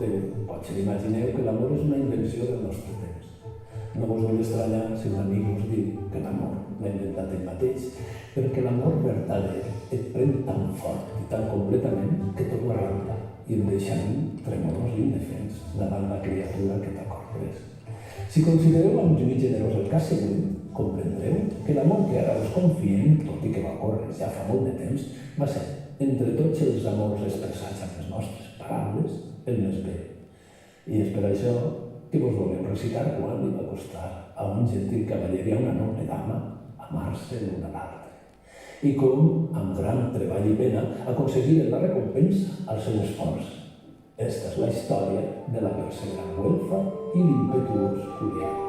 Escolteu, potser imagineu que l'amor és una invenció del nostre temps. No vos vol estranyar si un amic us diu que l'amor l'ha inventat ell mateix, perquè l'amor verdader et pren tan fort i tan completament que tot ho arranca i et deixa tremolós i indefens davant la criatura que t'ha corprès. Si considereu amb lluït generós el cas següent, comprendreu que l'amor que ara us confiem, tot i que va córrer ja fa molt de temps, va ser, entre tots els amors expressats amb les nostres paraules, el més bé. I és per això que vos volem recitar quan li va costar a un gentil cavaller i a una noble dama amar-se l'un a l'altre. I com, amb gran treball i pena, aconseguiren la recompensa al seu esforç. Esta és la història de la perseverant güelfa i l'impetuós Curial.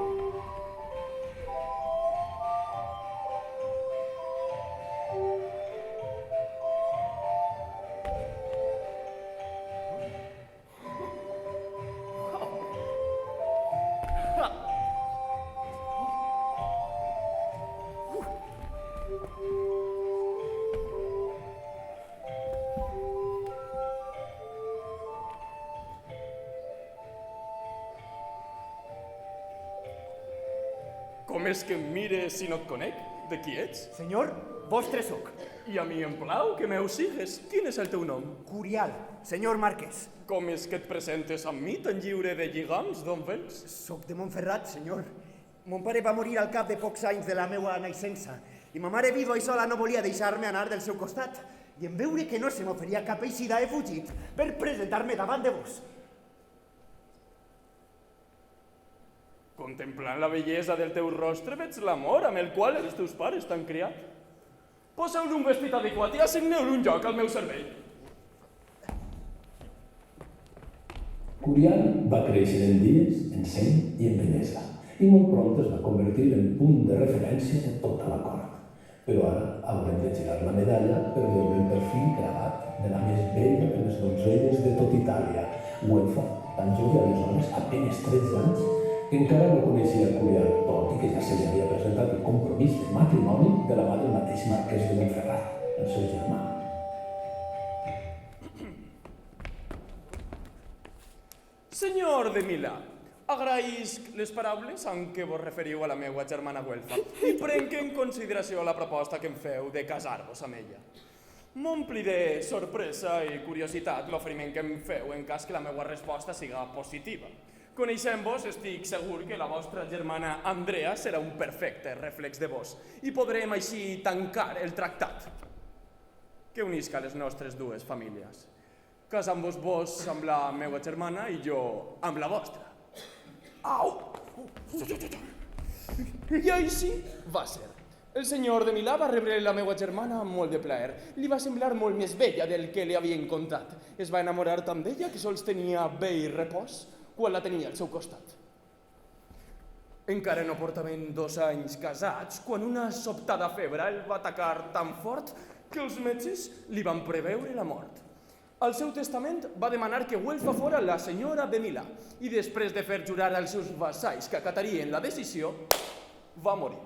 Com és que em mires si no et conec? De qui ets? Senyor, vostre soc. I a mi em plau que m'ho sigues. Quin és el teu nom? Curial, senyor Marquès. Com és que et presentes amb mi tan lliure de lligams, d'on vens? Soc de Montferrat, senyor. Mon pare va morir al cap de pocs anys de la meua naixença i ma mare vídua i sola no volia deixar-me anar del seu costat. I en veure que no se m'oferia cap eixida he fugit per presentar-me davant de vos. Contemplant la bellesa del teu rostre veig l'amor amb el qual els teus pares t'han criat. Poseu-li un vestit adequat i assigneu-li un lloc al meu servei. Curial va créixer en dies, en seny i en bellesa, i molt pront es va convertir en punt de referència de tota la cort. Però ara haurem de girar la medalla per veure el perfil gravat de la més bella de les donzelles de tot Itàlia, güelfa, tan jove aleshores, apenas 13 anys, que encara no coneixia Curial, tot i que ja se li havia presentat el compromís de matrimoni de la mà del mateix marquès de Montferrat, el seu germà. Senyor de Milà, agraïsc les paraules amb què vos referiu a la meua germana güelfa i prenc en consideració la proposta que em feu de casar-vos amb ella. M'ompli de sorpresa i curiositat l'oferiment que em feu en cas que la meua resposta siga positiva. Coneixent-vos, estic segur que la vostra germana Andrea serà un perfecte reflex de vos i podrem així tancar el tractat que unisca les nostres dues famílies. Casant-vos vos amb la meva germana i jo amb la vostra. Au! I així va ser. El senyor de Milà va rebre la meva germana amb molt de plaer. Li va semblar molt més bella del que li havien contat. Es va enamorar tant d'ella que sols tenia bé i repòs quan la tenia al seu costat. Encara no portaven 2 anys casats quan una sobtada febre el va atacar tan fort que els metges li van preveure la mort. Al seu testament va demanar que güelfa fora la senyora de Milà i després de fer jurar als seus vassalls que acatarien la decisió, va morir.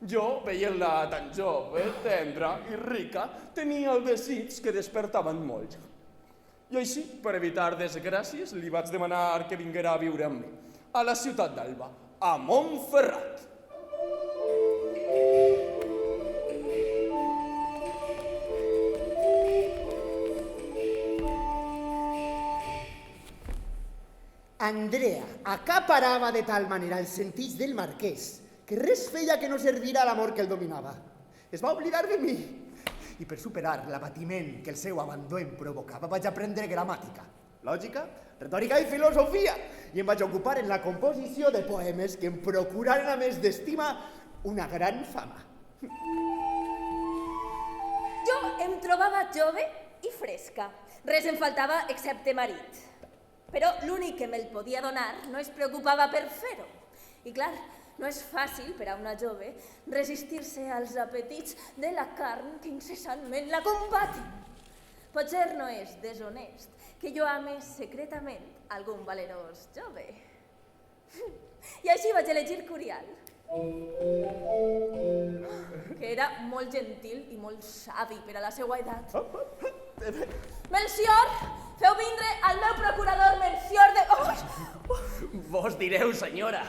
Jo, veient-la tan jove, tendra i rica, tenia el desig que despertaven molt. I així, per evitar desgràcies, li vaig demanar que vinguera a viure amb mi, a la ciutat d'Alba, a Montferrat. Andrea acaparava de tal manera els sentits del marquès que res feia que no servira a l'amor que el dominava. Es va oblidar de mi. I per superar l'abatiment que el seu abandó em provocava vaig aprendre gramàtica, lògica, retòrica i filosofia i em vaig ocupar en la composició de poemes que em procuraren a més d'estima una gran fama. Jo em trobava jove i fresca. Res em faltava excepte marit. Però l'únic que me'l podia donar no es preocupava per fer-ho. I clar, no és fàcil per a una jove resistir-se als apetits de la carn que incessantment la combatin. Potser no és deshonest que jo ames secretament algun valerós jove. I així vaig elegir Curial, que era molt gentil i molt savi per a la seva edat. Melcior, Feu vindre al meu procurador Melcior de... Vos direu, senyora.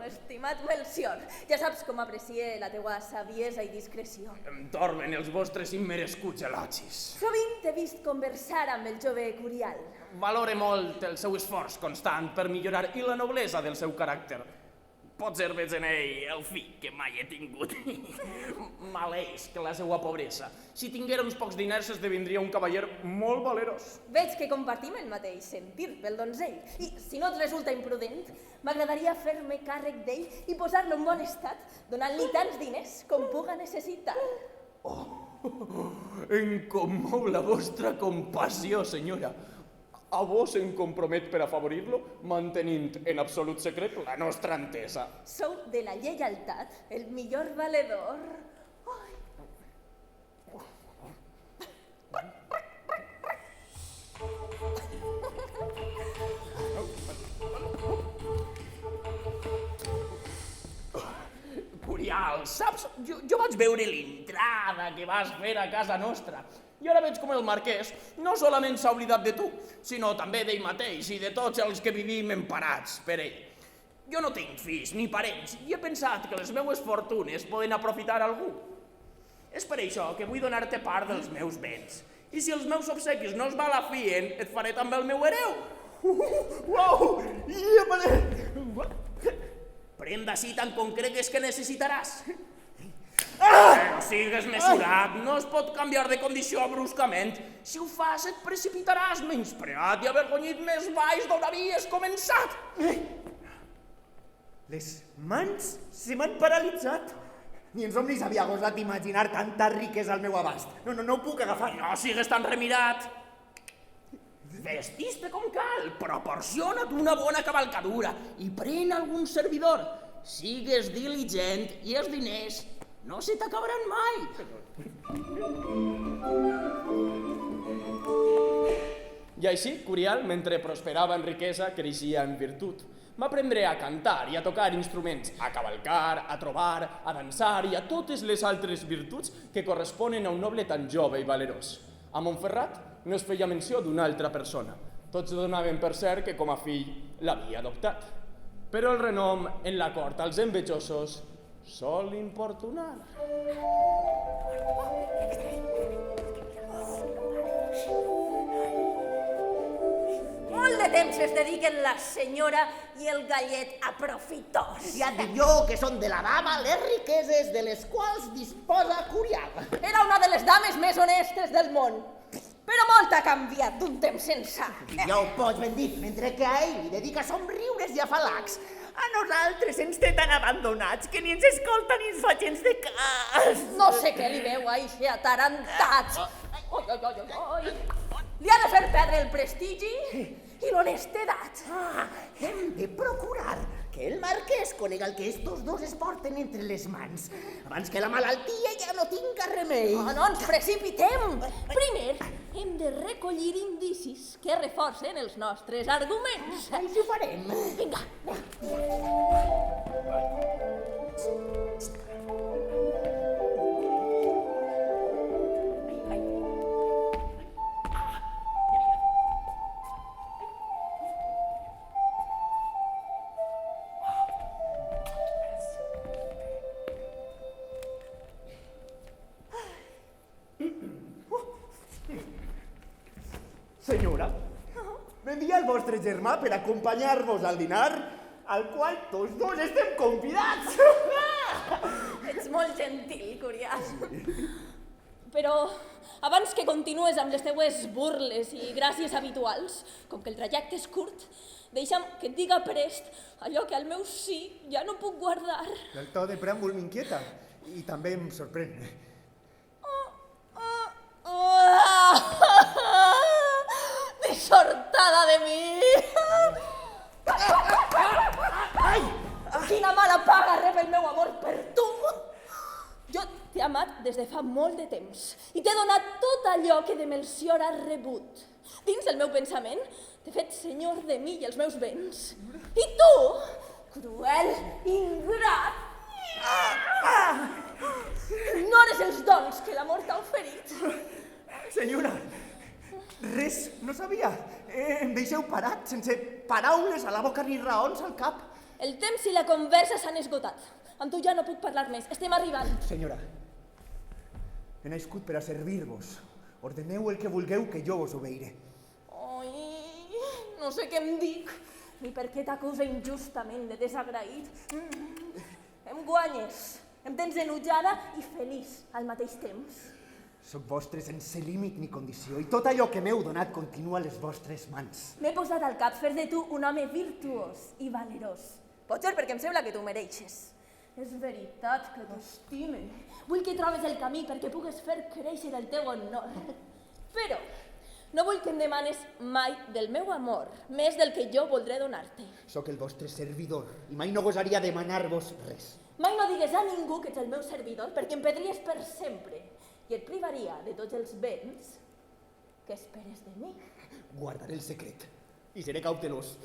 Estimat Melcior, ja saps com aprecie la teua saviesa i discreció. Em torben els vostres immerescuts elogis. Sovint he vist conversar amb el jove Curial. Valore molt el seu esforç constant per millorar i la noblesa del seu caràcter. Potser veig en ell el fill que mai he tingut. Maleix que la seua pobresa. Si tinguera uns pocs diners esdevindria un cavaller molt valerós. Veig que compartim el mateix sentir pel donzell. I, si no et resulta imprudent, m'agradaria fer-me càrrec d'ell i posar-lo en bon estat, donant-li tants diners com puga necessitar. Em commou la vostra compassió, senyora. A vos em compromet per afavorir-lo, mantenint en absolut secret la nostra entesa. Sou de la lleialtat el millor valedor. Curial, saps? Jo vaig veure l'entrada que vas fer a casa nostra. I ara veig com el marquès no solament s'ha oblidat de tu, sinó també d'ell mateix i de tots els que vivim emparats per ell. Jo no tinc fills ni parents i he pensat que les meues fortunes poden aprofitar algú. És per això que vull donar-te part dels meus béns. I si els meus obsequis no es balafien, et faré també el meu hereu. Uau! Pren d'ací tant com cregues que necessitaràs. Però sigues mesurat, no es pot canviar de condició bruscament. Si ho fas et precipitaràs, menyspreat i avergonyit més baix d'on havies començat. Les mans se m'han paralitzat. Ni en somnis havia gosat imaginar tanta riquesa al meu abast. No ho puc agafar. No sigues tan remirat. Vestís-te com cal, proporciona't una bona cavalcadura i pren algun servidor. Sigues diligent i els diners no se t'acabaran mai. I així, Curial, mentre prosperava en riquesa, creixia en virtut. M'aprendré a cantar i a tocar instruments, a cavalcar, a trobar, a dansar i a totes les altres virtuts que corresponen a un noble tan jove i valerós. A Montferrat no es feia menció d'una altra persona. Tots donaven per cert que com a fill l'havia adoptat. Però el renom en la cort als envejosos sol importunar. Molt de temps es dediquen la senyora i el gallet a profitós. Ja et dic jo que són de la dama les riqueses de les quals disposa Curial. Era una de les dames més honestes del món. Però molt ha canviat d'un temps ençà. Ja ho pots ben dir, mentre que a ell li dedica somriures i afalacs. A nosaltres ens té tan abandonats que ni ens escolta ni ens fa gens de cas. No sé què li veu a ixe atarantat. Oi. Li ha de fer perdre el prestigi i l'honestedat. Hem de procurar que el marquès conega el que estos dos es porten entre les mans, abans que la malaltia ja no tinga remei. No ens precipitem. Primer, hem de recollir indicis que reforcen els nostres arguments. Així ho farem. Vinga. Senyora, m'envia el vostre germà per acompanyar-vos al dinar, al qual tots dos estem convidats. Ets molt gentil, Curial. Però abans que continues amb les teues burles i gràcies habituals, com que el trajecte és curt, deixa'm que et diga prest allò que al meu sí ja no puc guardar. El to de preàmbul m'inquieta i també em sorprèn. Desortada de mi! Ai! Quina mala paga rep el meu amor per tu! Jo t'he amat des de fa molt de temps i t'he donat tot allò que de Melcior has rebut. Dins el meu pensament t'he fet senyor de mi i els meus béns. I tu, cruel, ingrat, ignores els dons que l'amor t'ha oferit. Senyora, Res, no sabia. Em deixeu parat, sense paraules a la boca ni raons al cap. El temps i la conversa s'han esgotat. Amb tu ja no puc parlar més, estem arribant. Senyora, he nascut per a servir-vos. Ordeneu el que vulgueu que jo vos obeiré. Ai, no sé què em dic, ni per què t'acusa injustament de desagraït. Em guanyes, em tens enutjada i feliç al mateix temps. Soc vostre sense límit ni condició i tot allò que m'heu donat continua a les vostres mans. M'he posat al cap fer de tu un home virtuós i valerós. Potser perquè em sembla que tu mereixes. És veritat que t'estime. Vull que trobes el camí perquè pugues fer créixer el teu honor. Però no vull que em demanes mai del meu amor, més del que jo voldré donar-te. Sóc el vostre servidor i mai no gosaria demanar-vos res. Mai no digues a ningú que ets el meu servidor perquè em perdries per sempre i et privaria de tots els béns que esperes de mi. Guardaré el secret i seré cautelós.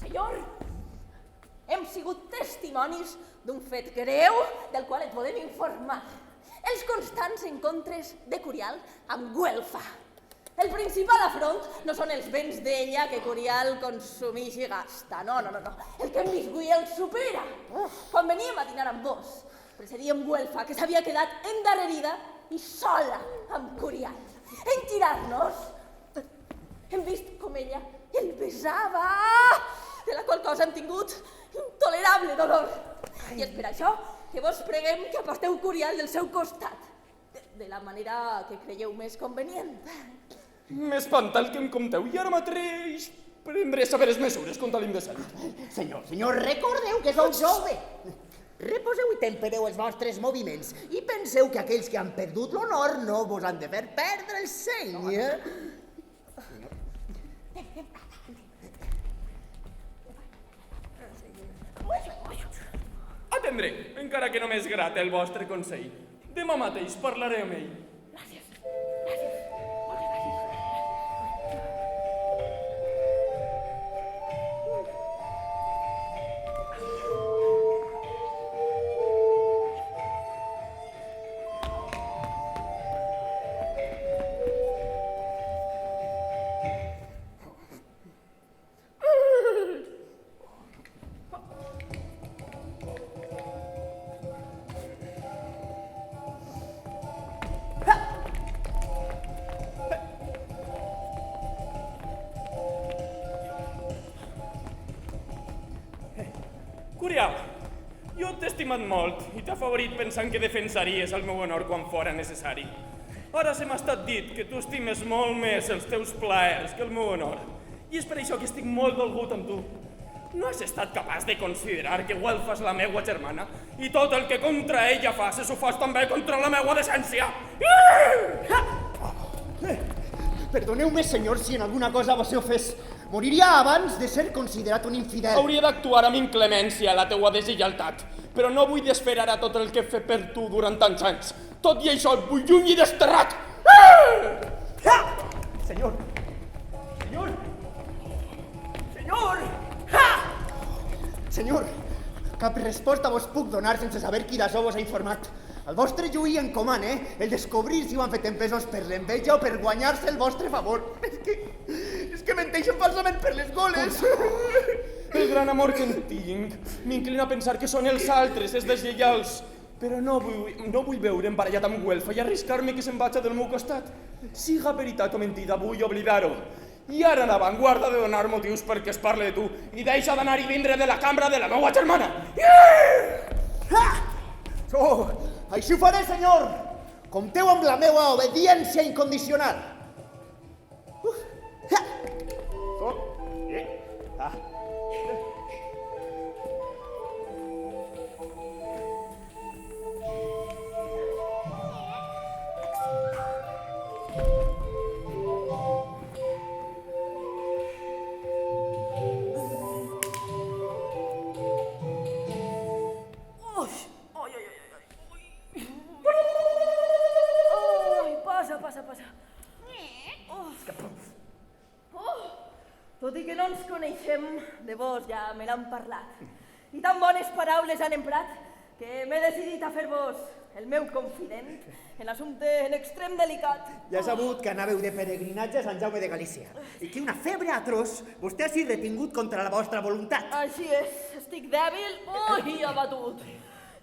Senyor, hem sigut testimonis d'un fet greu del qual et volem informar. Els constants encontres de Curial amb Güelfa. El principal afront no són els béns d'ella que Curial consumix i gasta. No. El que hem vist avui el supera. Quan veníem a dinar amb vos, precedíem Güelfa, que s'havia quedat endarrerida i sola amb Curial. En girar-nos, hem vist com ella el besava, de la qual cosa hem tingut intolerable dolor. I és per això que vos preguem que aparteu Curial del seu costat, de la manera que creieu més convenient. M'espanta el que em conteu i ara mateix prendré severes mesures contra l'indecent. Senyor, recordeu que sou jove. Reposeu i tempereu els vostres moviments i penseu que aquells que han perdut l'honor no vos han de fer perdre el seny. Atendré, encara que només grata el vostre consell. Demà mateix parlaré amb ell. Curial, jo t'he estimat molt i t'he afavorit pensant que defensaries el meu honor quan fora necessari. Ara se m'ha estat dit que tu estimes molt més els teus plaers que el meu honor i és per això que estic molt dolgut amb tu. No has estat capaç de considerar que Güelfa és la meua germana i tot el que contra ella fas ho fas també contra la meua decència. Perdoneu-me, senyor, si en alguna cosa vos he ofès. Moriria abans de ser considerat un infidel. Hauria d'actuar amb inclemència a la teua deslleialtat, però no vull desferar a tot el que he fet per tu durant tants anys. Tot i això et vull lluny i desterrat. Senyor! Senyor, cap resposta vos puc donar sense saber qui d'això vos ha informat. El vostre lluí encomana, el descobrir si ho han fet empesos per l'enveja o per guanyar-se el vostre favor. És que menteixen falsament per les goles. El gran amor que en tinc m'inclina a pensar que són els altres, els deslleials. Però no vull veure embarallat amb Güelfa i arriscar-me que se'n vagi del meu costat. Siga veritat o mentida, vull oblidar-ho. I ara en avant guarda de donar motius perquè es parle de tu i deixa d'anar i vindre de la cambra de la meua germana. Així ho faré, senyor. Compteu amb la meua obediència incondicional. de vos ja me n'han parlat. I tan bones paraules han emprat que m'he decidit a fer-vos el meu confident en assumpte en extrem delicat. Ja he sabut que anàveu de peregrinatge a Sant Jaume de Galícia i que una febre atroç vostè ha sigut retingut contra la vostra voluntat. Així és, estic dèbil i abatut.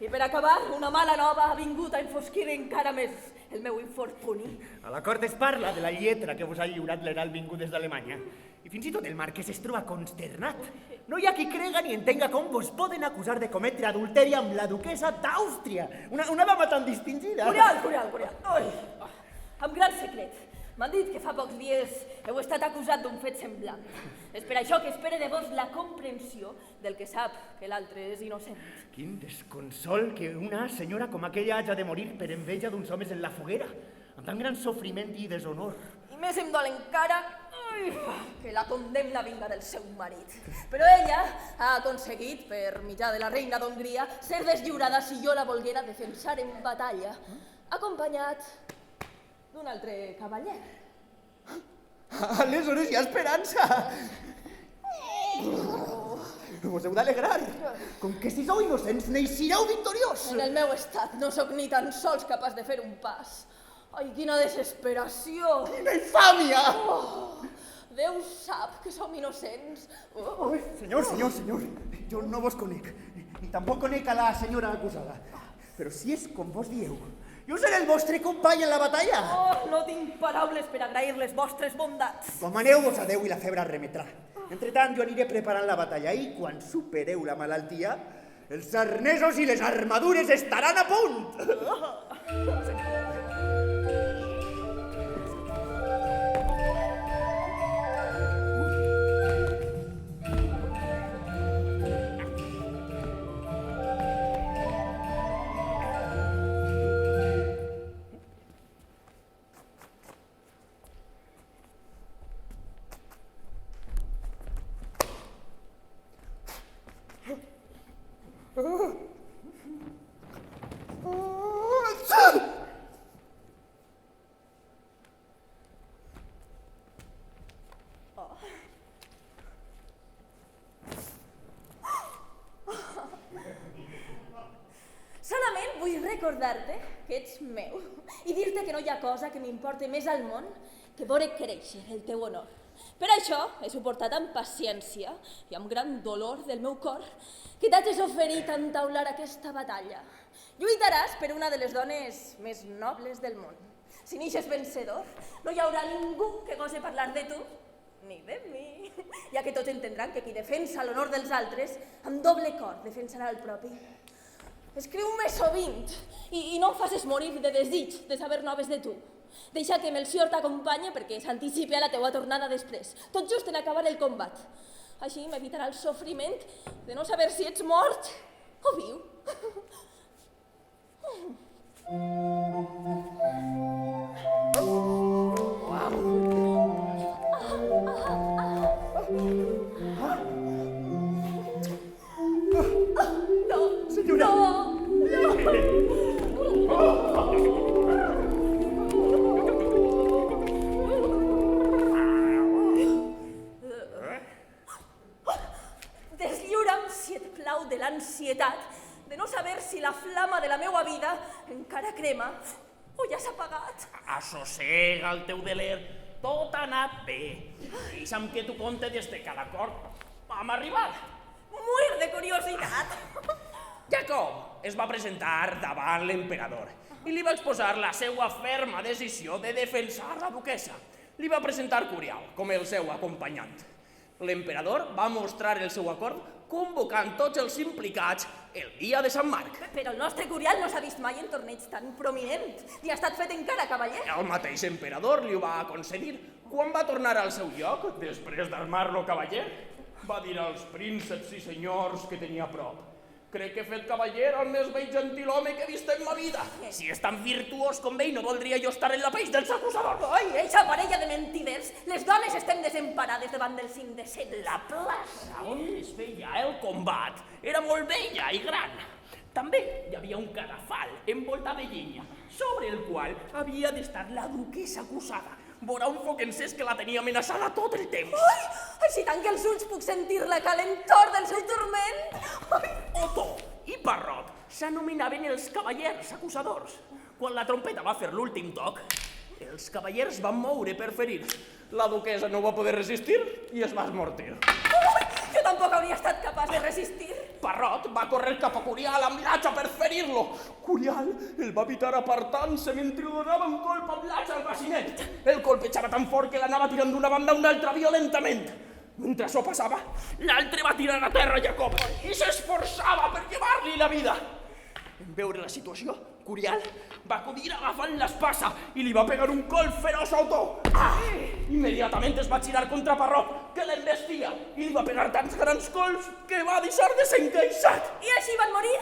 I per acabar, una mala nova ha vingut a enfosquir encara més el meu infortuni. A l'acord es parla de la lletra que vos ha lliurat l'herald vingut des d'Alemanya. I fins i tot el marquès es troba consternat. No hi ha qui crega ni entenga com vos poden acusar de cometre adulteri amb la duquesa d'Àustria, una dama tan distingida. Curial. Ai, amb gran secret. M'han dit que fa pocs dies heu estat acusat d'un fet semblant. És per això que espere de vos la comprensió del que sap que l'altre és innocent. Quin desconsol que una senyora com aquella haja de morir per enveja d'uns homes en la foguera, amb tan gran sofriment i deshonor. I més em dol encara que la condemna vinga del seu marit. Però ella ha aconseguit, per mitjà de la reina d'Hongria, ser deslliurada si jo la volguera defensar en batalla, acompanyat d'un altre cavaller. Aleshores hi ha esperança! Vos heu d'alegrar. Com que si sou innocents, n'eixireu victoriós. En el meu estat no sóc ni tan sols capaç de fer un pas. Ai, quina desesperació! Quina infàmia! Déu sap que som innocents. Senyor, jo no vos conec, ni tampoc conec a la senyora acusada. Però si és com vos dieu, jo seré el vostre company en la batalla. No tinc paraules per agrair les vostres bondats. Com aneu-vos a Déu i la febre remetrà. Entretant, jo aniré preparant la batalla i quan supereu la malaltia, els arnesos i les armadures estaran a punt. Solament vull recordar-te que ets meu i dir-te que no hi ha cosa que m'importi més al món que veure créixer el teu honor. Per això he suportat amb paciència i amb gran dolor del meu cor que t'hagis oferit a entaular aquesta batalla. Lluitaràs per una de les dones més nobles del món. Si n'ixes vencedor, no hi haurà ningú que gose parlar de tu ni de mi, ja que tots entendran que qui defensa l'honor dels altres, amb doble cor defensarà el propi. Escriu-me sovint i no em facis morir de desig de saber noves de tu. Deixa que Melcior t'acompanye perquè s'anticipi a la teua tornada després, tot just en acabar el combat. Així m'evitarà el sofriment de no saber si ets mort o viu. No, Senyora! no! Deslliura'm, si et plau, de l'ansietat de no saber si la flama de la meua vida encara crema o ja s'ha apagat. Assossega el teu deler, tot ha anat bé. Deixa'm que t'ho conte des de cada cort. Vam arribar. Muir de curiositat. Jacob es va presentar davant l'emperador i li va exposar la seva ferma decisió de defensar la duquesa. Li va presentar Curial com el seu acompanyant. L'emperador va mostrar el seu acord convocant tots els implicats el dia de Sant Marc. Però el nostre Curial no s'ha vist mai en torneig tan prominent ni ha estat fet encara cavaller. El mateix emperador li ho va concedir. Quan va tornar al seu lloc, després d'armar-lo cavaller, va dir als prínceps i senyors que tenia a prop: crec que he fet cavaller el més vell gentilhome que he vist en ma vida. Si és tan virtuós com ell, no voldria jo estar en la pell dels acusadors. Ai, eixa parella de mentiders! Les dones estem desemparades davant dels indecents. La plaça on es feia el combat era molt bella i gran. També hi havia un cadafal envoltat de llenya, sobre el qual havia d'estar la duquesa acusada, veurà un foc encès que la tenia amenaçada tot el temps. Ai, si tanque els ulls puc sentir la calentor del seu turment. Ai, Otó i Parrot s'anomenaven els cavallers acusadors. Quan la trompeta va fer l'últim toc, els cavallers van moure per ferir. La duquesa no va poder resistir i es va esmortir. jo tampoc hauria estat capaç de resistir. Parrot va córrer cap a Curial amb l'atxa per ferir-lo. Curial el va evitar apartant-se mentre donava un colp amb l'atxa al bacinet. El colpejava tan fort que l'anava tirant d'una banda a una altra violentament. Mentre això passava, l'altre va tirar a terra Jacob i s'esforçava per llevar-li la vida. En veure la situació, Curial va acudir agafant l'espasa i li va pegar un colp feroç a Otó. Immediatament es va girar contra Parrot, que l'embestia, i li va pegar tants grans colps que va deixar desencaixat. I així van morir?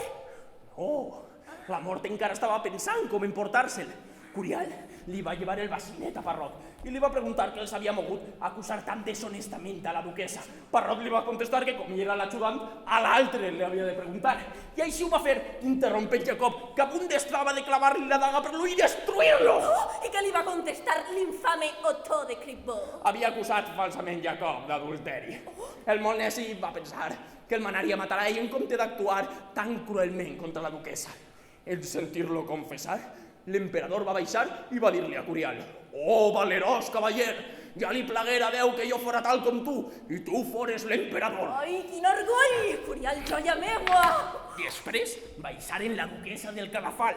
Oh, la mort encara estava pensant com emportar-se'l. Curial li va llevar el bacinet a Parrot i li va preguntar què els havia mogut acusar tan deshonestament a la duquesa. Parrot li va contestar que com hi era l'ajudant, a l'altre li havia de preguntar. I així ho va fer, interrompent Jacob, que a punt estava de clavar-li la daga per l'ull i destruir-lo. I què li va contestar l'infame Otó de Cribó? Havia acusat falsament Jacob d'adulteri. El molt neci va pensar que el manaria a matar a ell en compte d'actuar tan cruelment contra la duquesa. En sentir-lo confessar, l'emperador va baixar i va dir-li a Curial: «Oh, valerós cavaller, ja li plaguera a Déu que jo fora tal com tu, i tu fores l'emperador». Ai, quin orgull! Curial, joia meua! Després baixaren la duquesa del Cadafal.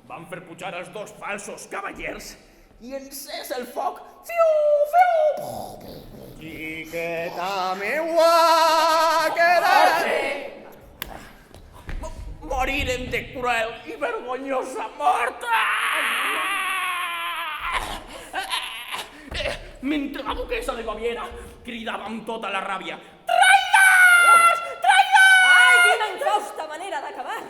Van fer pujar els dos falsos cavallers i encès el foc. Fiu, fiu! Xiqueta meua, quedaràs... Moriren de cruel i vergonyosa mort. Mentre la duquesa de Baviera cridava amb tota la ràbia: «Traïdors! Traïdors!» Ai, quina infausta manera d'acabar!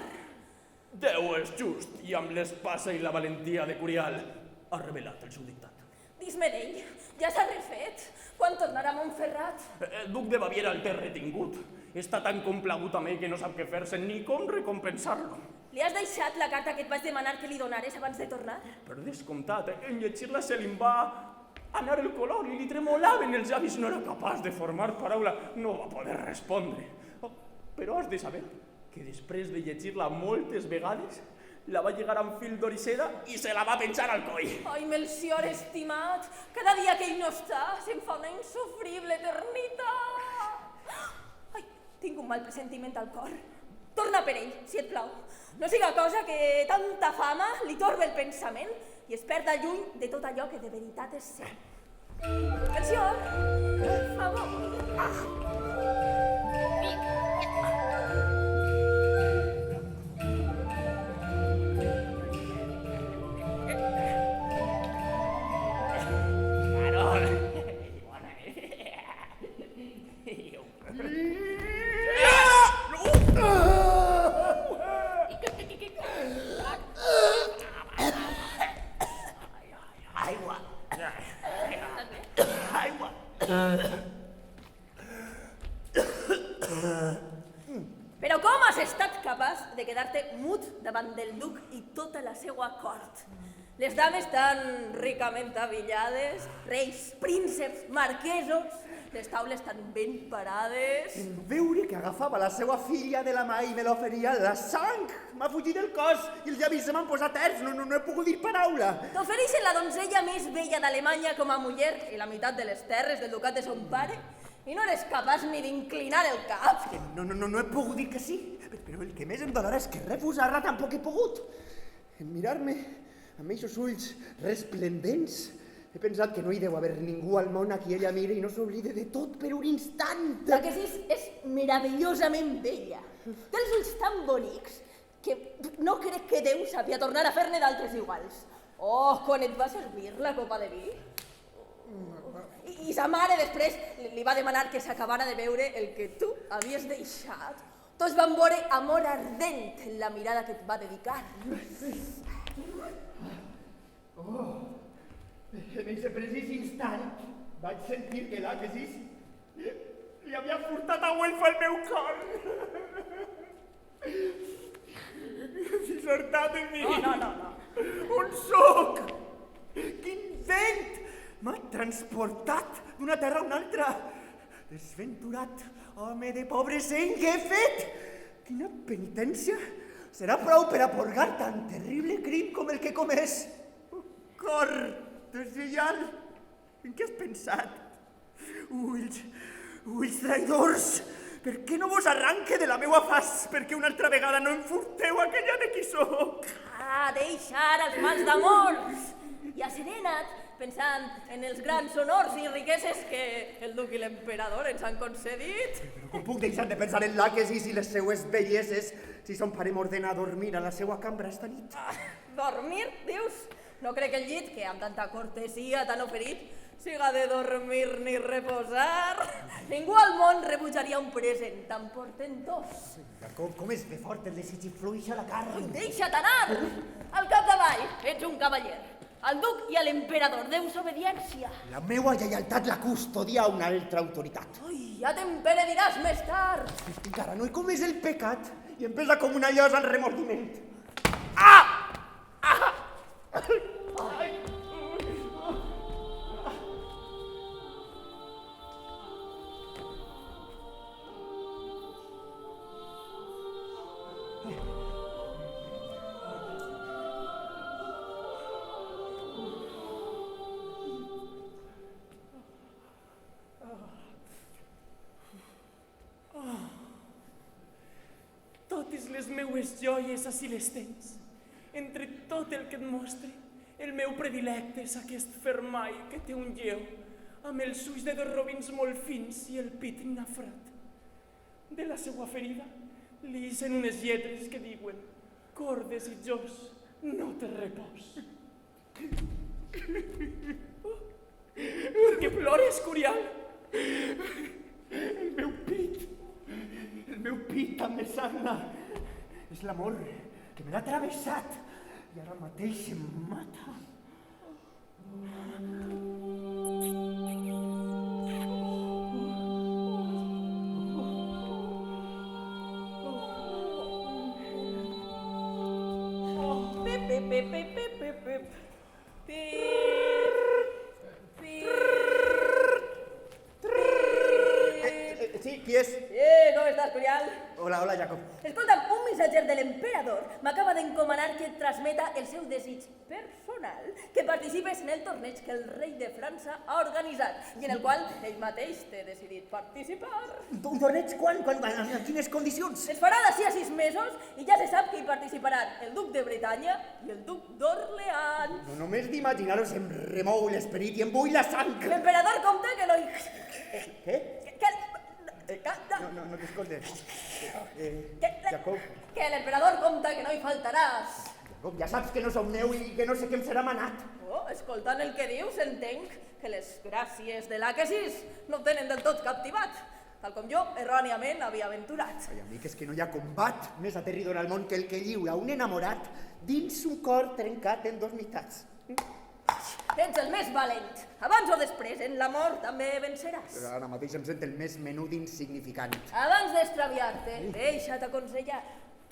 Déu és just i amb l'espasa i la valentia de Curial ha revelat el seu dictat. Dis-me d'ell, ja s'ha refet? Quan tornarà a Montferrat? El duc de Baviera el té retingut. Està tan complagut amb ell que no sap què fer-se ni com recompensar-lo. Li has deixat la carta que et vaig demanar que li donares abans de tornar? Per descomptat, en llegir-la se li va anar el color i li tremolaven els llavis. No era capaç de formar paraula, no va poder respondre. Però has de saber que després de llegir-la moltes vegades, la va llegar amb fil d'or i seda i se la va penjar al coll. Ai, Melcior, estimat, cada dia que ell no està se'm fa una insofrible eternitat. Ai, tinc un mal pressentiment al cor. Torna per ell, si et plau. No siga cosa que tanta fama li torbe el pensament i es perda lluny de tot allò que de veritat és cert. Melcior, per favor. Però com has estat capaç de quedar-te mut davant del duc i tota la seua cort? Les dames tan ricament avillades, reis, prínceps, marquesos, les taules tan ben parades... En veure que agafava la seva filla de la mà i me l'oferia, la sang m'ha fugit del cos i els llavis se m'han posat terç, no he pogut dir paraula. T'ofereixen la donzella més bella d'Alemanya com a muller i la meitat de les terres del ducat de son pare i no eres capaç ni d'inclinar el cap. No he pogut dir que sí, però el que més em donarà és que refusar-la tampoc he pogut. En mirar-me amb aquests ulls resplendents, he pensat que no hi deu haver ningú al món a qui ella mire i no s'oblide de tot per un instant. La que sí és meravellosament bella. Té els ulls tan bonics que no crec que Déu sàpia tornar a fer-ne d'altres iguals. Oh, quan et va servir la copa de vi. I sa mare després li va demanar que s'acabara de veure el que tu havies deixat. Tots van veure amor ardent en la mirada que et va dedicar. En aquest precís instant vaig sentir que l'Àquesis li havia furtat a Güelfa el meu cor. Llibertat de mi! No. On soc? Quin vent! m'ha transportat d'una terra a una altra. Desventurat, home de pobre seny, què he fet? Quina penitència! Serà prou per a purgar tan terrible crim com el que he comès. Cor deslleial, en què has pensat? Ulls traïdors, per què no vos arranque de la meua faç perquè una altra vegada no em furteu aquella de qui sóc? Deixa ara els mals d'amor i asserena't pensant en els grans honors i riqueses que el duc i l'emperador ens han concedit. Però com puc deixar de pensar en l'Àquesis i les seues belleses si son pare m'ordena dormir a la seua cambra esta nit? Dormir, dius? No crec que el llit, que amb tanta cortesia t'han oferit, siga de dormir ni reposar. Ningú al món rebutjaria un present tan portentós. Com és de fort el desig i fluixa la carn? Deixa't anar! Al capdavall, ets un cavaller. Al duc i a l'emperador deus obediència. La meua lleialtat la custodia una altra autoritat. Ui, ja te'n penediràs més tard. Encara no he comès el pecat i em pesa com una llosa el remordiment. Totes les meues joies ací les tens. Entre tot el que et mostre, el meu predilecte és aquest fermall que té un lleó, amb els ulls de dos robins molt fins i el pit nafrat. De la seua ferida li ixen unes lletres que diuen: cor desitjós, no té repòs. Per què plores, Curial? El meu pit també sagna. És l'amor que me l'ha travessat i ara mateix em mata. Sí, qui és? Com estàs, Curial? Hola, Jacob. Escolta'm, un missatger de l'emperador m'acaba d'encomanar que et transmeta el seu desig personal que participes en el torneig que el rei de França ha organitzat i en el qual ell mateix té decidit participar. Un torneig quan? En quines condicions? Es farà d'ací a 6 mesos i ja se sap que hi participaran el duc de Bretanya i el duc d'Orleans. No només d'imaginar-los em remou l'esperit i em bull la sang. L'emperador compta que no hi... Què? No t'escolte. Jacob. Que l'emperador compta que no hi faltaràs. Jacob, ja saps que no som meu i que no sé què em serà manat. Escoltant el que dius, entenc que les gràcies de l'Àquesis no el tenen del tot captivat, tal com jo erròniament havia aventurat. Ai, amic, és que no hi ha combat més aterridor al món que el que lliura un enamorat dins un cor trencat en dos meitats. Ets el més valent. Abans o després, en l'amor també venceràs. Ara mateix em sent el més menut insignificant. Abans d'extraviar-te, deixa't aconsellar.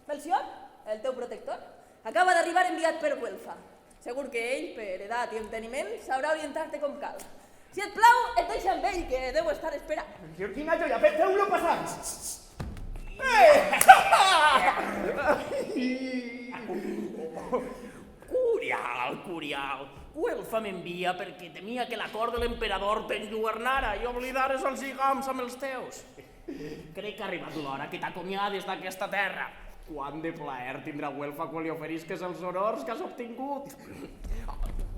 Melcior, el teu protector, acaba d'arribar enviat per Güelfa. Segur que ell, per edat i enteniment, sabrà orientar-te com cal. Si et plau, et deixa amb ell, que deu estar esperant. Monsieur, quina joia, feu-lo passar! Curial. Güelfa m'envia perquè temia que la cort de l'emperador t'enlluernara i oblidares els lligams amb els teus. Crec que ha arribat l'hora que t'acomiades d'aquesta terra. Quant de plaer tindrà Güelfa quan li oferisques els honors que has obtingut.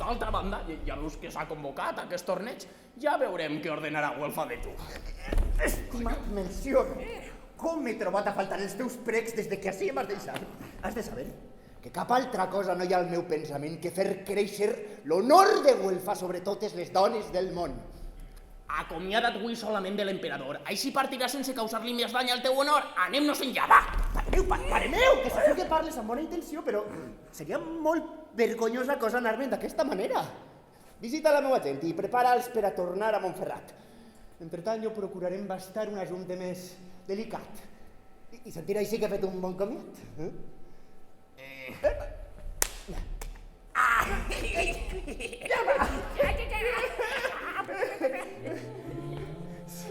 D'altra banda, ja veus que s'ha convocat aquest torneig. Ja veurem què ordenarà Güelfa de tu. Estimat Melcior, com m'he trobat a faltar els teus precs des que ací m'has deixat? Has de saber que cap altra cosa no hi ha al meu pensament que fer créixer l'honor de Güelfa sobre totes les dones del món. Acomiada't avui solament de l'emperador. Així partiràs sense causar-li més dany al teu honor. Anem-nos enllà, va! Pare meu, que sé que parles amb bona intenció, però seria molt vergonyosa cosa anar-me'n d'aquesta manera. Visita la meva gent i prepara'ls per a tornar a Montferrat. Entretant, jo procuraré embastar un assumpte més delicat. I sentir així que he fet un bon comiat. Ja va! Senyora? Sí.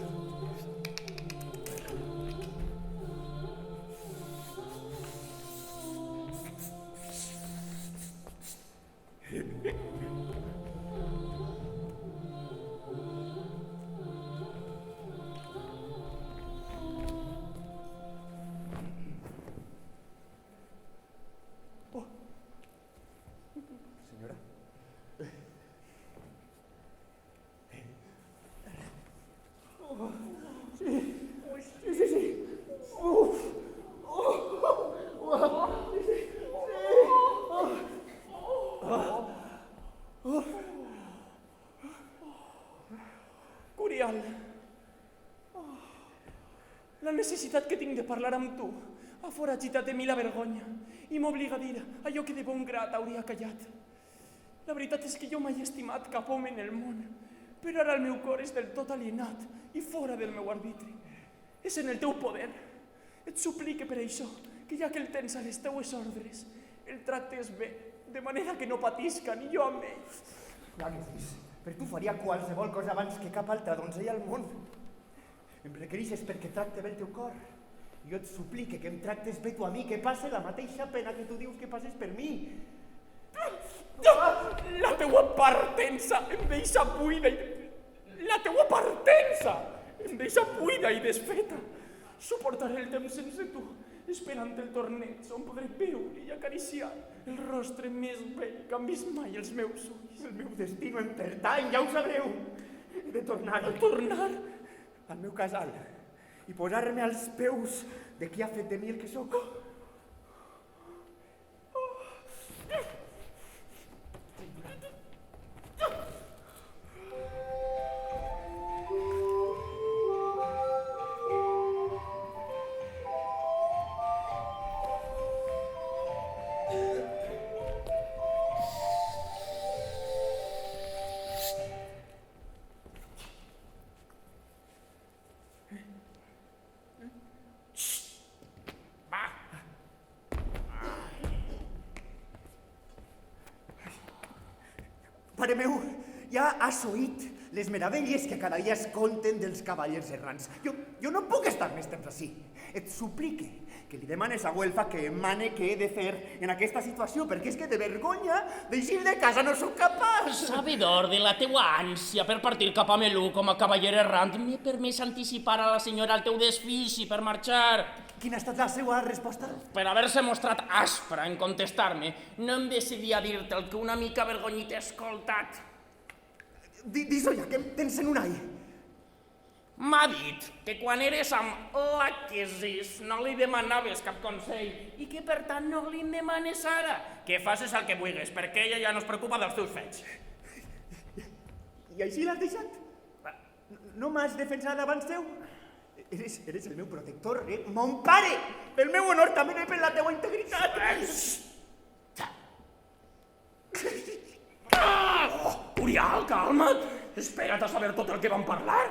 Uf. Curial. La necessitat que tinc de parlar amb tu ha foragitat de mi la vergonya i m'obliga a dir allò que de bon grat hauria callat. La veritat és que jo mai he estimat cap home en el món, però ara el meu cor és del tot alienat i fora del meu arbitri. És en el teu poder. Et suplique per això que ja que el tens a les teues ordres, el tractes bé, de manera que no patisca ni jo amb ell. Clar que sí. Per tu faria qualsevol cosa abans que cap altra donzella al món. Em requereixes perquè tracte bé el teu cor. Jo et suplique que em tractes bé tu a mi, que passe la mateixa pena que tu dius que passes per mi. La teua partença em deixa buida i... La teua partença em deixa buida i desfeta. Suportaré el temps sense tu, esperant el torneig on podré viure i acariciar el rostre més bell que han vist mai els meus ulls. El meu destí no em pertany, ja ho sabreu. He de tornar. A tornar al meu casal i posar-me als peus de qui ha fet de mi el que sóc. Pare meu, ja has oït les meravelles que cada dia es conten dels cavallers errants. Jo no puc estar més temps així. Et suplique que li demanes a Güelfa que em mane què he de fer en aquesta situació, perquè és que de vergonya d'eixir de casa no sóc capaç. Sabedor de la teua ànsia per partir cap a Melú com a cavaller errant, m'he permès anticipar a la senyora el teu desfici per marxar. Quina ha estat la seva resposta? Per haver-se mostrat aspra en contestar-me, no em decidi a dir-te el que una mica avergonyit he escoltat. Dis-ho ja, que em tens en un all. M'ha dit que quan eres amb la Quesís no li demanaves cap consell i que per tant no li demanes ara. Que facis el que vulguis, perquè ella ja no es preocupa dels teus fets. I així l'has deixat? No m'has defensat davant seu? Eres el meu protector, mon pare! Pel meu honor també i per la teua integritat! Urial, calma't! Espera't a saber tot el que vam parlar.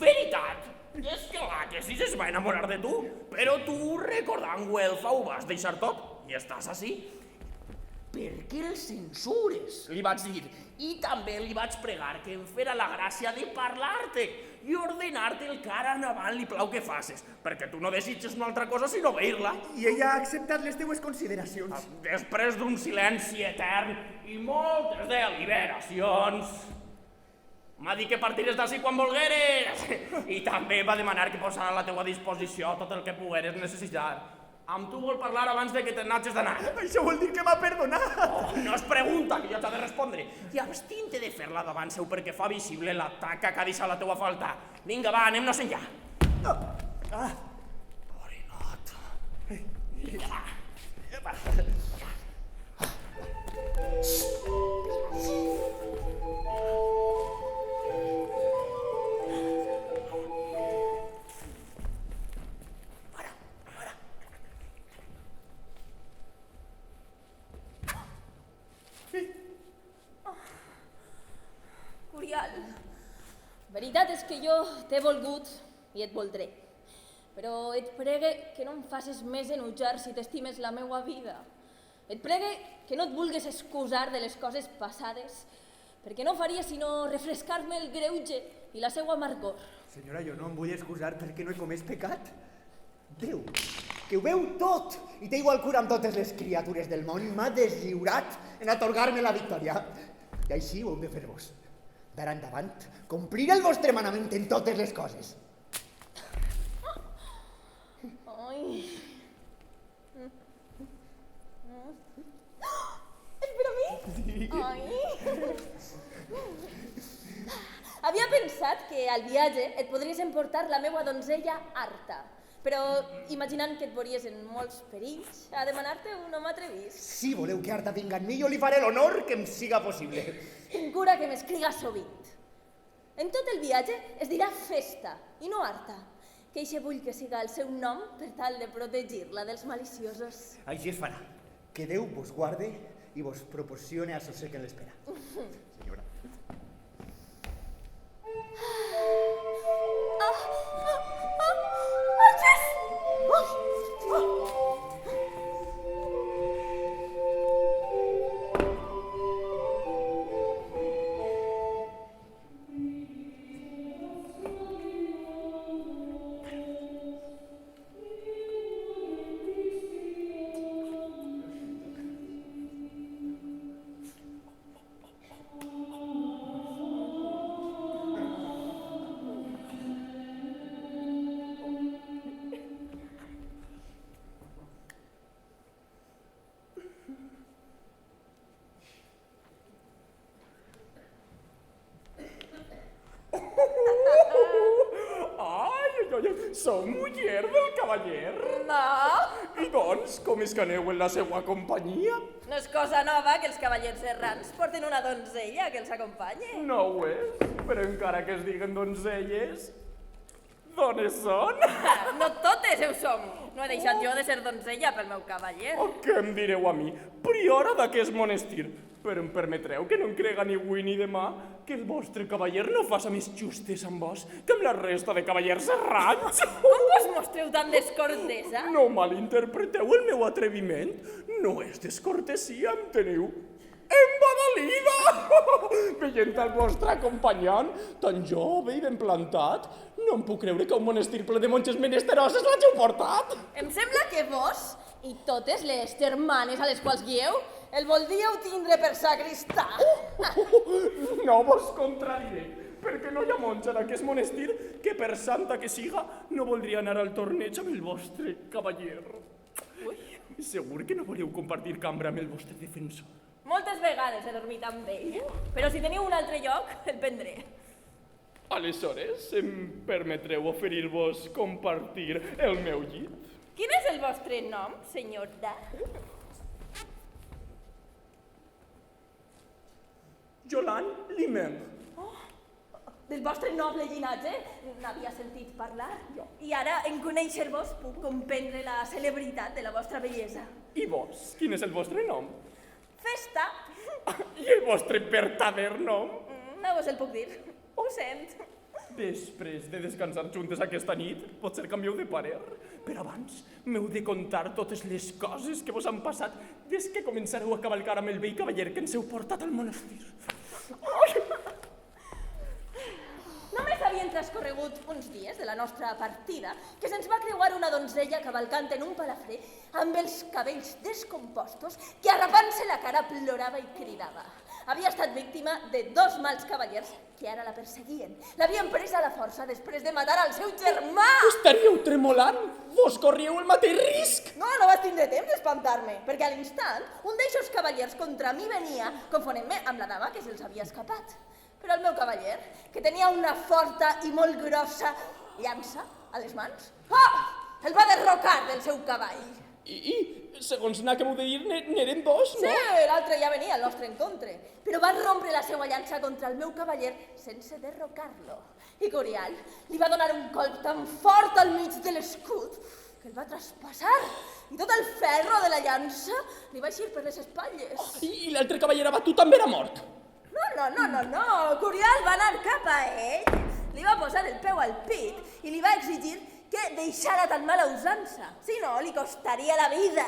Veritat, és que la Quesís es va enamorar de tu, però tu, recordant Güelfa, ho vas deixar tot i estàs així. Per què el censures? Li vaig dir, i també li vaig pregar que em fera la gràcia de parlar-te i ordenar-te el que ara endavant li plau que faces, perquè tu no desitges una altra cosa sinó veir-la. I ella ha acceptat les teues consideracions. Després d'un silenci etern i moltes deliberacions, m'ha dit que partires d'ací quan volgueres i també va demanar que posara a la teua disposició tot el que pogueres necessitar. Amb tu vol parlar abans de que te n'hagis d'anar. Això vol dir que m'ha perdonat. Oh, no es pregunta, que jo t'ha de respondre. I abstint-te de fer-la davant seu perquè fa visible la taca que ha deixat la teua falta. Vinga, va, anem-nos enllà. Orinot. Curial, veritat és que jo t'he volgut i et voldré, però et pregue que no em facis més enutjar si t'estimes la meua vida. Et pregue que no et vulgues excusar de les coses passades, perquè no faria sinó refrescar-me el greuge i la seua amargor. Senyora, jo no em vull excusar perquè no he comès pecat. Déu, que ho veu tot i té igual cura amb totes les criatures del món, m'ha deslliurat en atorgar-me la victòria. I així ho heu de fer vos. D'ara endavant, complir el vostre manament en totes les coses. Ai. És per a mi? Sí. Ai. Havia pensat que al viatge et podries emportar la meua donzella harta, però imaginant que et veuries en molts perills, a demanar-te un home atrevís. Si voleu que Arta vinga amb mi, jo li faré l'honor que em siga possible. Tinc cura que m'escriga sovint. En tot el viatge es dirà festa i no harta, que eixe vull que siga el seu nom per tal de protegir-la dels maliciosos. Així es farà. Que Déu vos guarde i vos proporcione el soseg en l'espera. Senyora. Sou muller del cavaller? No, I doncs, com és que aneu en la seua companyia? no és cosa nova que els cavallers errants porten una donzella que els acompanye. No ho és, però encara que es diguen donzelles, dones són? No totes ho som. No he deixat jo de ser donzella pel meu cavaller. O què em direu a mi, priora d'aquest monestir? Però em permetreu que no em crega ni avui ni demà que el vostre cavaller no faça més justes amb vos que amb la resta de cavallers errants? Com vos mostreu tan descortesa? No malinterpreteu el meu atreviment. No és descortesia, em teniu embadalida! Veient el vostre acompanyant, tan jove i ben plantat, no em puc creure que un monestir ple de monges menesteroses l'hàgiu portat. Em sembla que vos i totes les germanes a les quals guieu el voldríeu tindre per sagristà. No vos contradiré, perquè no hi ha monja en aquest monestir que, per santa que siga, no voldria anar al torneig amb el vostre cavaller. Segur que no voleu compartir cambra amb el vostre defensor. Moltes vegades he dormit amb ell, però si teniu un altre lloc, el prendré. Aleshores, em permetreu oferir-vos compartir el meu llit? Quin és el vostre nom, senyora? Jolan Limem. Del vostre noble llinatge n'havia sentit parlar. I ara, en conèixer-vos, puc comprendre la celebritat de la vostra bellesa. I vos, quin és el vostre nom? Festa? I el vostre vertader nom? No vos el puc dir. Ho sent. Després de descansar juntes aquesta nit, potser canvieu de parer. Però abans m'heu de contar totes les coses que vos han passat des que començareu a cavalcar amb el vell cavaller que ens heu portat al monestir. Només havien transcorregut uns dies de la nostra partida que se'ns va creuar una donzella cavalcant en un palafré amb els cabells descompostos que, arrapant-se la cara, plorava i cridava. Havia estat víctima de 2 mals cavallers que ara la perseguien. L'havien pres a la força després de matar al seu germà. Estaríeu tremolant? Vos corríeu el mateix risc? No vaig tindre temps d'espantar-me, perquè a l'instant un d'eixos cavallers contra mi venia confonent-me amb la dama que se'ls havia escapat. Però el meu cavaller, que tenia una forta i molt grossa llança a les mans, el va derrocar del seu cavall. I segons n'acabo de dir, n'eren 2, no? Sí, l'altre ja venia al nostre encontre, però va rompre la seva llança contra el meu cavaller sense derrocar-lo. I Corial li va donar un colp tan fort al mig de l'escut que el va traspassar i tot el ferro de la llança li va eixir per les espatlles. I l'altre cavaller abatut també era mort. No. Corial va anar cap a ell, li va posar el peu al pit i li va exigir que deixara tan mala usança, si no li costaria la vida.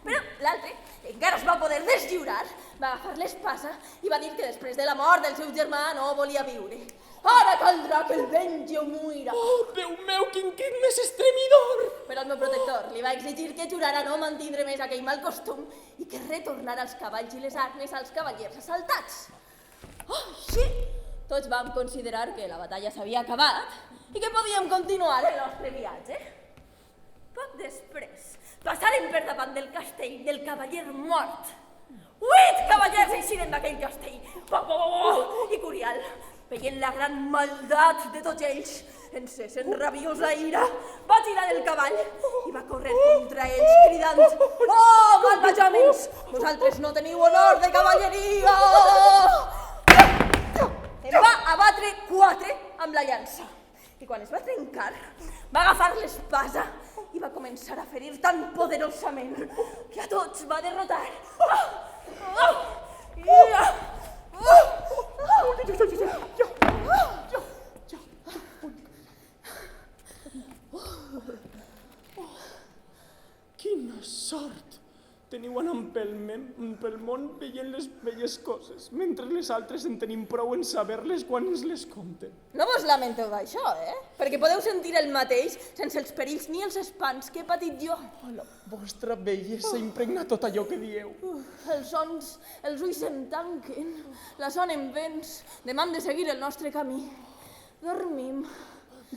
Però l'altre, que encara es va poder deslliurar, va agafar l'espasa i va dir que després de la mort del seu germà no volia viure. Ara caldrà que el vengi o muira. Oh, Déu meu, quin crit més estremidor! Però el meu protector li va exigir que jurara no mantindre més aquell mal costum i que retornara els cavalls i les armes als cavallers assaltats. Oh, sí! Tots vam considerar que la batalla s'havia acabat i que podíem continuar el nostre viatge. Poc després, passaren per davant del castell del cavaller mort. 8 cavallers eixiren d'aquell castell. I Curial, veient la gran maldat de tots ells, encès en rabiosa ira, va tirar el cavall i va córrer contra ells cridant: «Oh, malvajaments! Vosaltres no teniu honor de cavalleria!» En va abatre 4 amb la llança. I quan es va trencar, va agafar l'espasa i va començar a ferir tan poderosament que a tots va derrotar. Quina sort! Teniu anant pel món veient les belles coses, mentre les altres en tenim prou en saber-les quan ens les compten. No vos lamenteu d'això, Perquè podeu sentir el mateix sense els perills ni els espants que he patit jo. La vostra bellesa impregna tot allò que dieu. Els sons, els ulls em tanquen, la son em vens, demà hem de seguir el nostre camí. Dormim.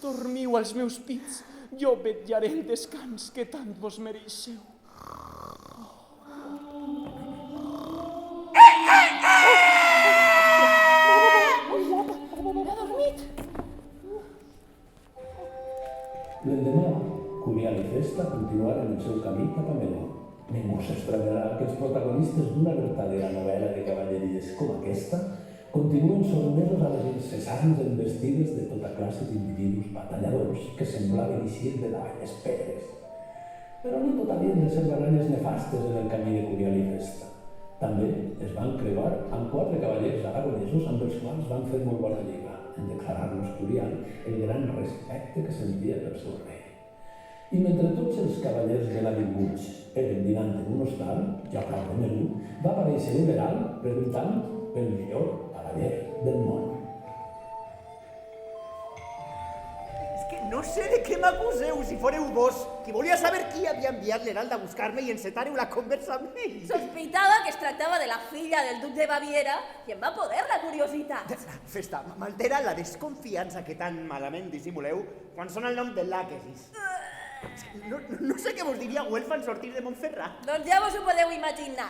Dormiu als meus pits, jo vetllaré el descans que tant vos mereixeu. L'endemà, Curial i Festa continuaren el seu camí cap a Meló. Ningú s'estranyarà que els protagonistes d'una vertadera novel·la de cavalleries com aquesta continuen sotmesos a les incessants embestides de tota classe d'individus batalladors que semblaven eixir de davalles pedres. Però no tot havien de ser baralles nefastes en el camí de Curial i Festa. També es van creuar amb 4 cavallers aragonesos amb els quals van fer molt bona lliga, en declarar-los Curial el gran respecte que sentia pel seu rei. I mentre tots els cavallers ben avinguts eren dinant en un hostal, ja prop de Melú, va aparèixer un herald preguntant pel millor cavaller del món. És que no sé de què m'acuseu si foreu vos, que volia saber qui havia enviat l'herald a buscar-me i encetareu la conversa amb ell. Sospitava que es tractava de la filla del duc de Baviera i em va poder la curiositat. Festa, m'altera la desconfiança que tan malament dissimuleu quan sona el nom de l'Àquesis. No sé què vos diria Güelfa en sortir de Montferrat. Doncs ja vos ho podeu imaginar.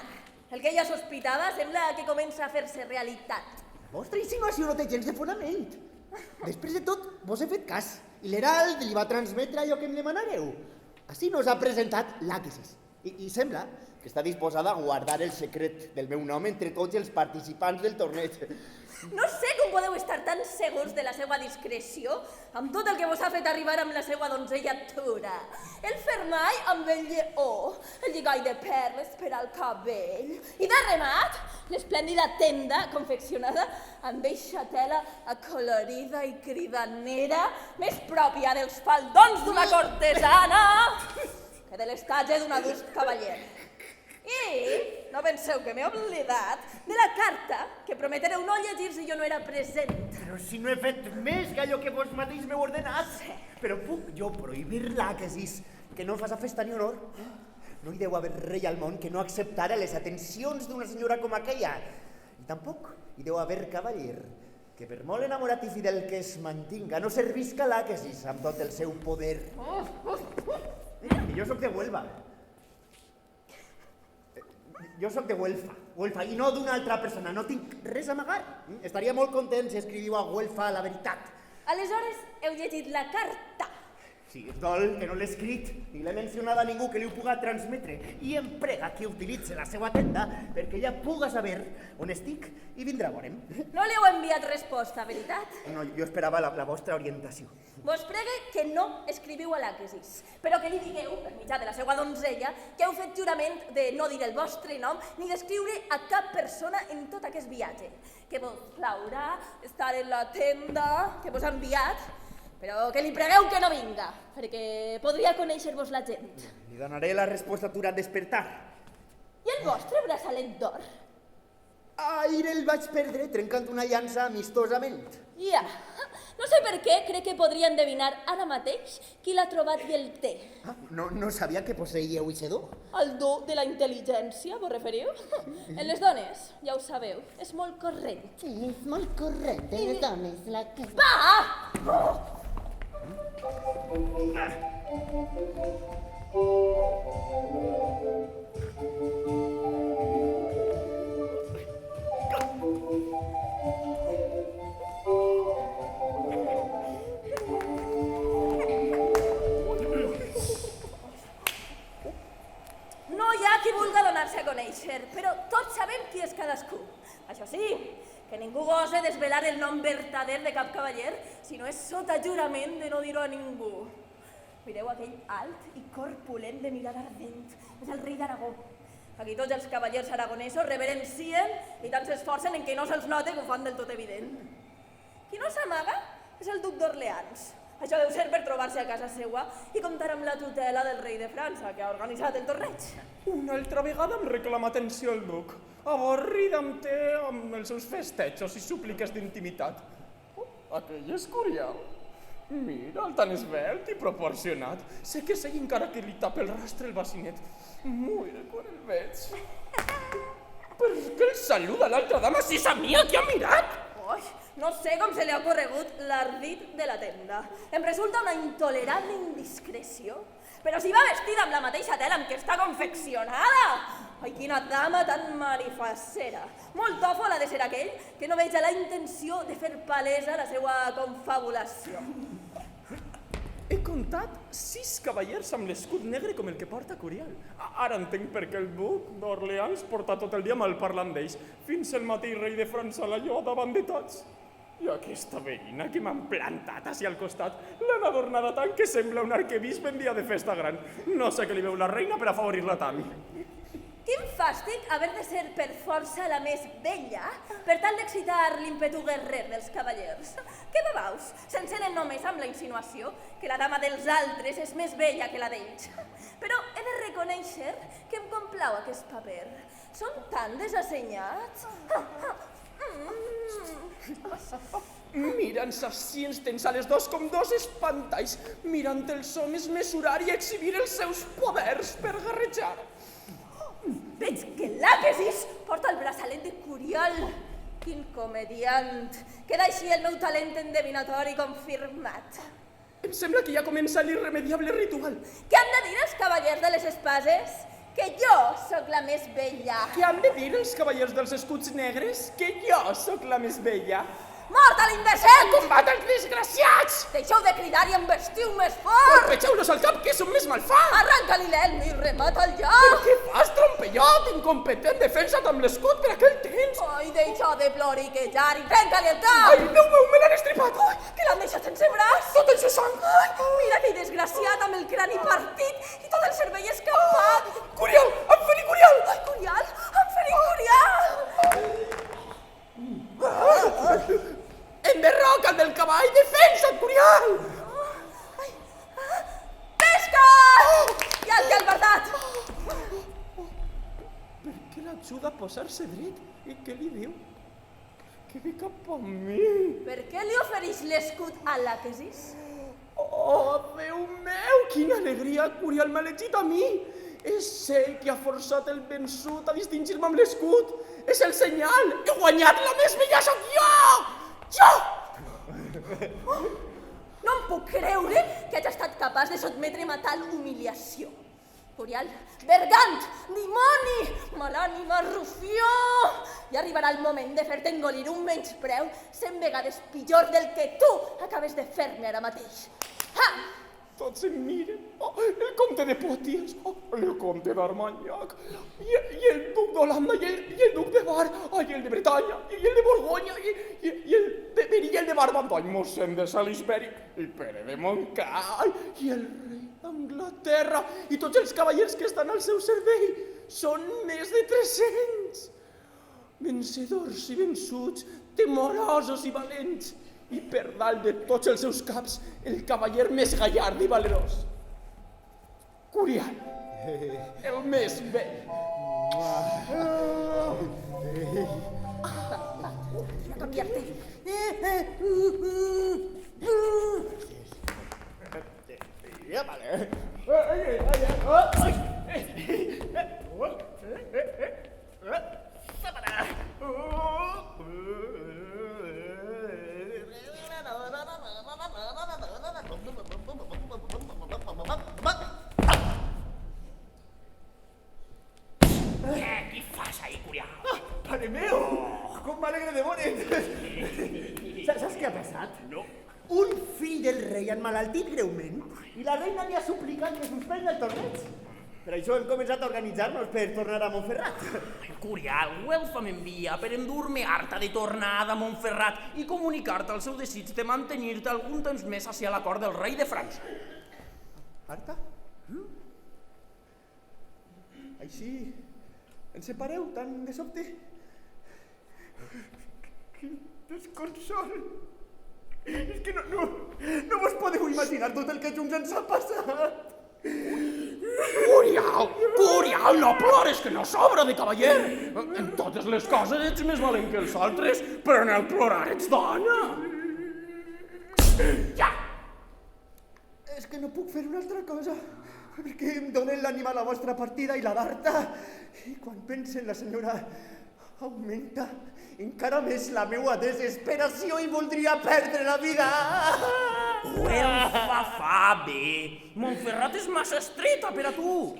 El que ella sospitava sembla que comença a fer-se realitat. La vostra insinuació no té gens de fonament. Després de tot, vos he fet cas i l'herald li va transmetre allò que em demanareu. Així nos ha presentat l'Àquesis i sembla que està disposada a guardar el secret del meu nom entre tots els participants del torneig. No sé com podeu estar tan segurs de la seva discreció amb tot el que vos ha fet arribar amb la seva donzella Tura. El fermall amb el lleó, el lligall de perles per al cabell i de remat, l'esplèndida tenda confeccionada amb eixa tela acolorida i cridanera més pròpia dels faldons d'una cortesana que de l'estatge d'un adult cavaller. I no penseu que m'he oblidat de la carta que prometereu no llegir si jo no era present. Però si no he fet més que allò que vos mateix m'heu ordenat. Però puc jo prohibir l'Àquesis que no fas a festa ni honor? No hi deu haver rei al món que no acceptara les atencions d'una senyora com aquella. I tampoc hi deu haver cavaller que per molt enamorat i fidel que es mantinga no servisca l'Àquesis amb tot el seu poder. I jo sóc de Huelva. Jo sóc de Güelfa, i no d'una altra persona, no tinc res a amagar. Estaria molt content si escriviu a Güelfa la veritat. Aleshores, heu llegit la carta. Sí, és dol que no l'he escrit ni l'he mencionat a ningú que li ho puga transmetre i em prega que utilitzi la seva tenda perquè ella puga saber on estic i vindrà a veure'm. No li heu enviat resposta, veritat? No, jo esperava la vostra orientació. Vos pregue que no escriviu a l'Àquesis, però que li digueu, per mitjà de la seva donzella, que heu fet jurament de no dir el vostre nom ni d'escriure a cap persona en tot aquest viatge, que vos plaurà estar en la tenda que vos ha enviat, Però que li pregueu que no vinga, perquè podria conèixer-vos la gent. Li donaré la resposta durant despertar. I el vostre braçalet d'or? Ahir el vaig perdre trencant una llança amistosament. Ja, no sé per què, crec que podria endevinar ara mateix qui l'ha trobat i el té. No sabia que posseïeu aquest do. El do de la intel·ligència, vos referiu? En les dones, ja ho sabeu, és molt corrent. Sí, és molt corrent, les dones, la que... Va! No hi ha qui vulga donar-se a conèixer, però tots sabem qui és cadascú. Això sí, que ningú gosa desvelar el nom vertader de cap cavaller si no és sota jurament de no dir-ho a ningú. Mireu aquell alt i corpulent de mirada ardent. És el rei d'Aragó. Aquí tots els cavallers aragonesos reverencien i tant s'esforcen en que no se'ls note que ho fan del tot evident. Qui no s'amaga és el duc d'Orleans. Això deu ser per trobar-se a casa seua i comptar amb la tutela del rei de França, que ha organitzat el torneig. Una altra vegada em reclama atenció el duc. Avorrit em té amb els seus festejos i súpliques d'intimitat. Aquell és curial. Mira'l, tan esvelt i proporcionat. Sé que sei encara que li tapa el rastre el bacinet. Mira quan el veig. Per què el saluda l'altra dama si és a mi a qui ha mirat? Oi, no sé com se li ha corregut l'ardit de la tenda. Em resulta una intolerable indiscreció. Però si va vestida amb la mateixa tela amb què està confeccionada! Ai, quina dama tan marifacera. Molt tòfol ha de ser aquell que no veja la intenció de fer palesa la seva confabulació. He comptat 6 cavallers amb l'escut negre com el que porta Curial. Ara entenc per què el duc d'Orleans porta tot el dia mal parlant d'ells, fins el mateix rei de França l'allò davant de tots. I aquesta veïna que m'han plantat així al costat l'han adornada tant que sembla un arquebisbe en dia de festa gran. No sé què li veu la reina per afavorir-la tant. Quin fàstic haver de ser per força la més bella per tal d'excitar l'ímpetu guerrer dels cavallers. Què bevaus? S'encenen només amb la insinuació que la dama dels altres és més bella que la d'ells. Però he de reconèixer que em complau aquest paper. Són tan desassenyats. Mirant-se així ens tens a les dos com dos espantalls, mirant els homes mesurar i exhibir els seus poders per garrejar. Veig que l'Àquesis porta el braçalet de Curial. Quin comediant. Queda així el meu talent endevinatori confirmat. Em sembla que ja comença l'irremediable ritual. Què han de dir els cavallers de les espases? Que jo sóc la més bella. Què han de dir els cavallers dels escuts negres? Que jo sóc la més bella. Mort a l'indecent! Combat els desgraciats! Deixeu de cridar i embestiu més fort! Colpegeu-los al cap, que són més malfats! Arranca-li l'elm i remata-el ja! Però què fas, trompellot, incompetent? Defensa't amb l'escut per aquell temps! Ai, deixa de ploriquejar i trenca-li el cap! Ai, Déu meu, me l'han estripat! Ai, que l'han deixat sense braç! Tot el seu sang! Ai, mira aquell desgraciat amb el crani partit i tot el cervell escampat! Curial! Em ferit Curial! Ai, Curial! Em ferit Curial! Enderroca el del cavall! Defensa't, Curial! Pesca! Ja el té albardat! Per què l'ajuda a posar-se dret? I què li diu? Que ve cap a mi. Per què li ofereix l'escut a l'Àquesis? Oh, Déu meu, quina alegria! Curial m'ha elegit a mi! És ell qui ha forçat el vençut a distingir-me amb l'escut! És el senyal! He guanyat la més bella, sóc jo! Jo! No em puc creure que hagi estat capaç de sotmetre'm a tal humiliació. Curial, Bergant, dimoni, malànima, rufió! Ja arribarà el moment de fer-te engolir un menyspreu 100 vegades pitjor del que tu acabes de fer-me ara mateix. Ha! Tots em miren. Oh, el comte de Poitiers, oh, el comte d'Armagnac, i el duc d'Holanda, i el duc de Bar, i el de Bretanya, i el de Borgonya, i el de Berry, i el de Barbantany, mossèn de Salisbury, i Pere de Montcada, i el rei d'Anglaterra, i tots els cavallers que estan al seu servei. Són més de 300. Vencedors i vençuts, temorosos i valents. i per dalt de tots els seus caps el cavaller més gallard i valerós. Curial, el més vell. Voy a cambiarte. Ja, vale. Què fas ahí, Curial? Pare meu! Com m'alegre de veure't! Saps què ha passat? No. Un fill del rei ha emmalaltit greument i la reina li ha suplicat que suspengui el torneig. Per això hem començat a organitzar-nos per tornar a Montferrat. Curial, Güelfa m'envia per endur-me harta de tornada a Montferrat i comunicar-te el seu desig de mantenir-te algun temps més hacia la cort del rei de França. Harta? Així ens separeu tan de sobte? Quin desconsol! És que no vos podeu imaginar tot el que junts ens ha passat! Curial, no plores, que no sobra de cavaller. En totes les coses ets més valent que els altres, però en el plorar ets dona. Ja! És que no puc fer una altra cosa, perquè em donen l'ànima a la vostra partida i la d'Arta. I quan pense en la senyora, augmenta encara més la meua desesperació i voldria perdre la vida. Güelfa fa bé. Montferrat és massa estreta per a tu.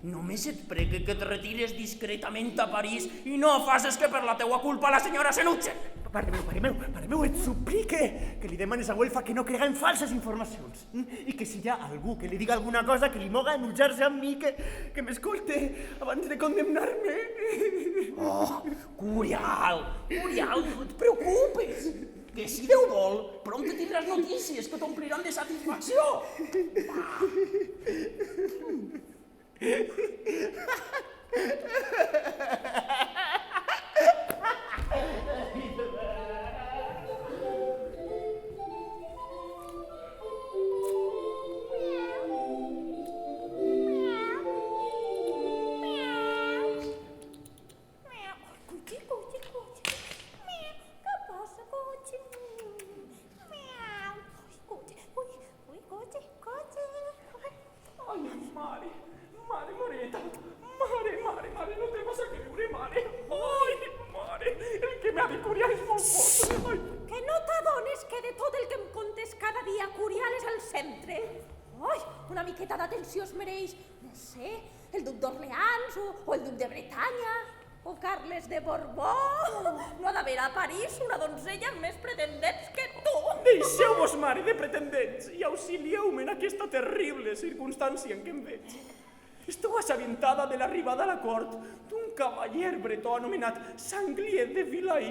Només et pregue que et retires discretament a París i no faces que per la teua culpa la senyora s'enutge. Pare meu, et suplique que li demanes a Güelfa que no crega en falses informacions i que si hi ha algú que li diga alguna cosa que li moga enutjar-se amb mi, que m'escolte abans de condemnar-me. Oh, Curial, no et preocupes. Que si Déu vol, prompte tindràs notícies que t'ompliran de satisfacció. Mare, no te vas a creure, mare. Ai, mare, el que m'ha de Curial és molt fort. Que no t'adones que de tot el que em contes cada dia Curial és al centre? Ai, una miqueta d'atenció es mereix, no sé, el duc d'Orleans o el duc de Bretanya o Carles de Borbó. No ha d'haver a París una donzella amb més pretendents que tu. Deixeu-vos, mare, de pretendents i auxilieu-me en aquesta terrible circumstància en què em veig. Esteu assabentada de l'arribada a la cort d'un cavaller bretó anomenat Sanglier de Vilaí.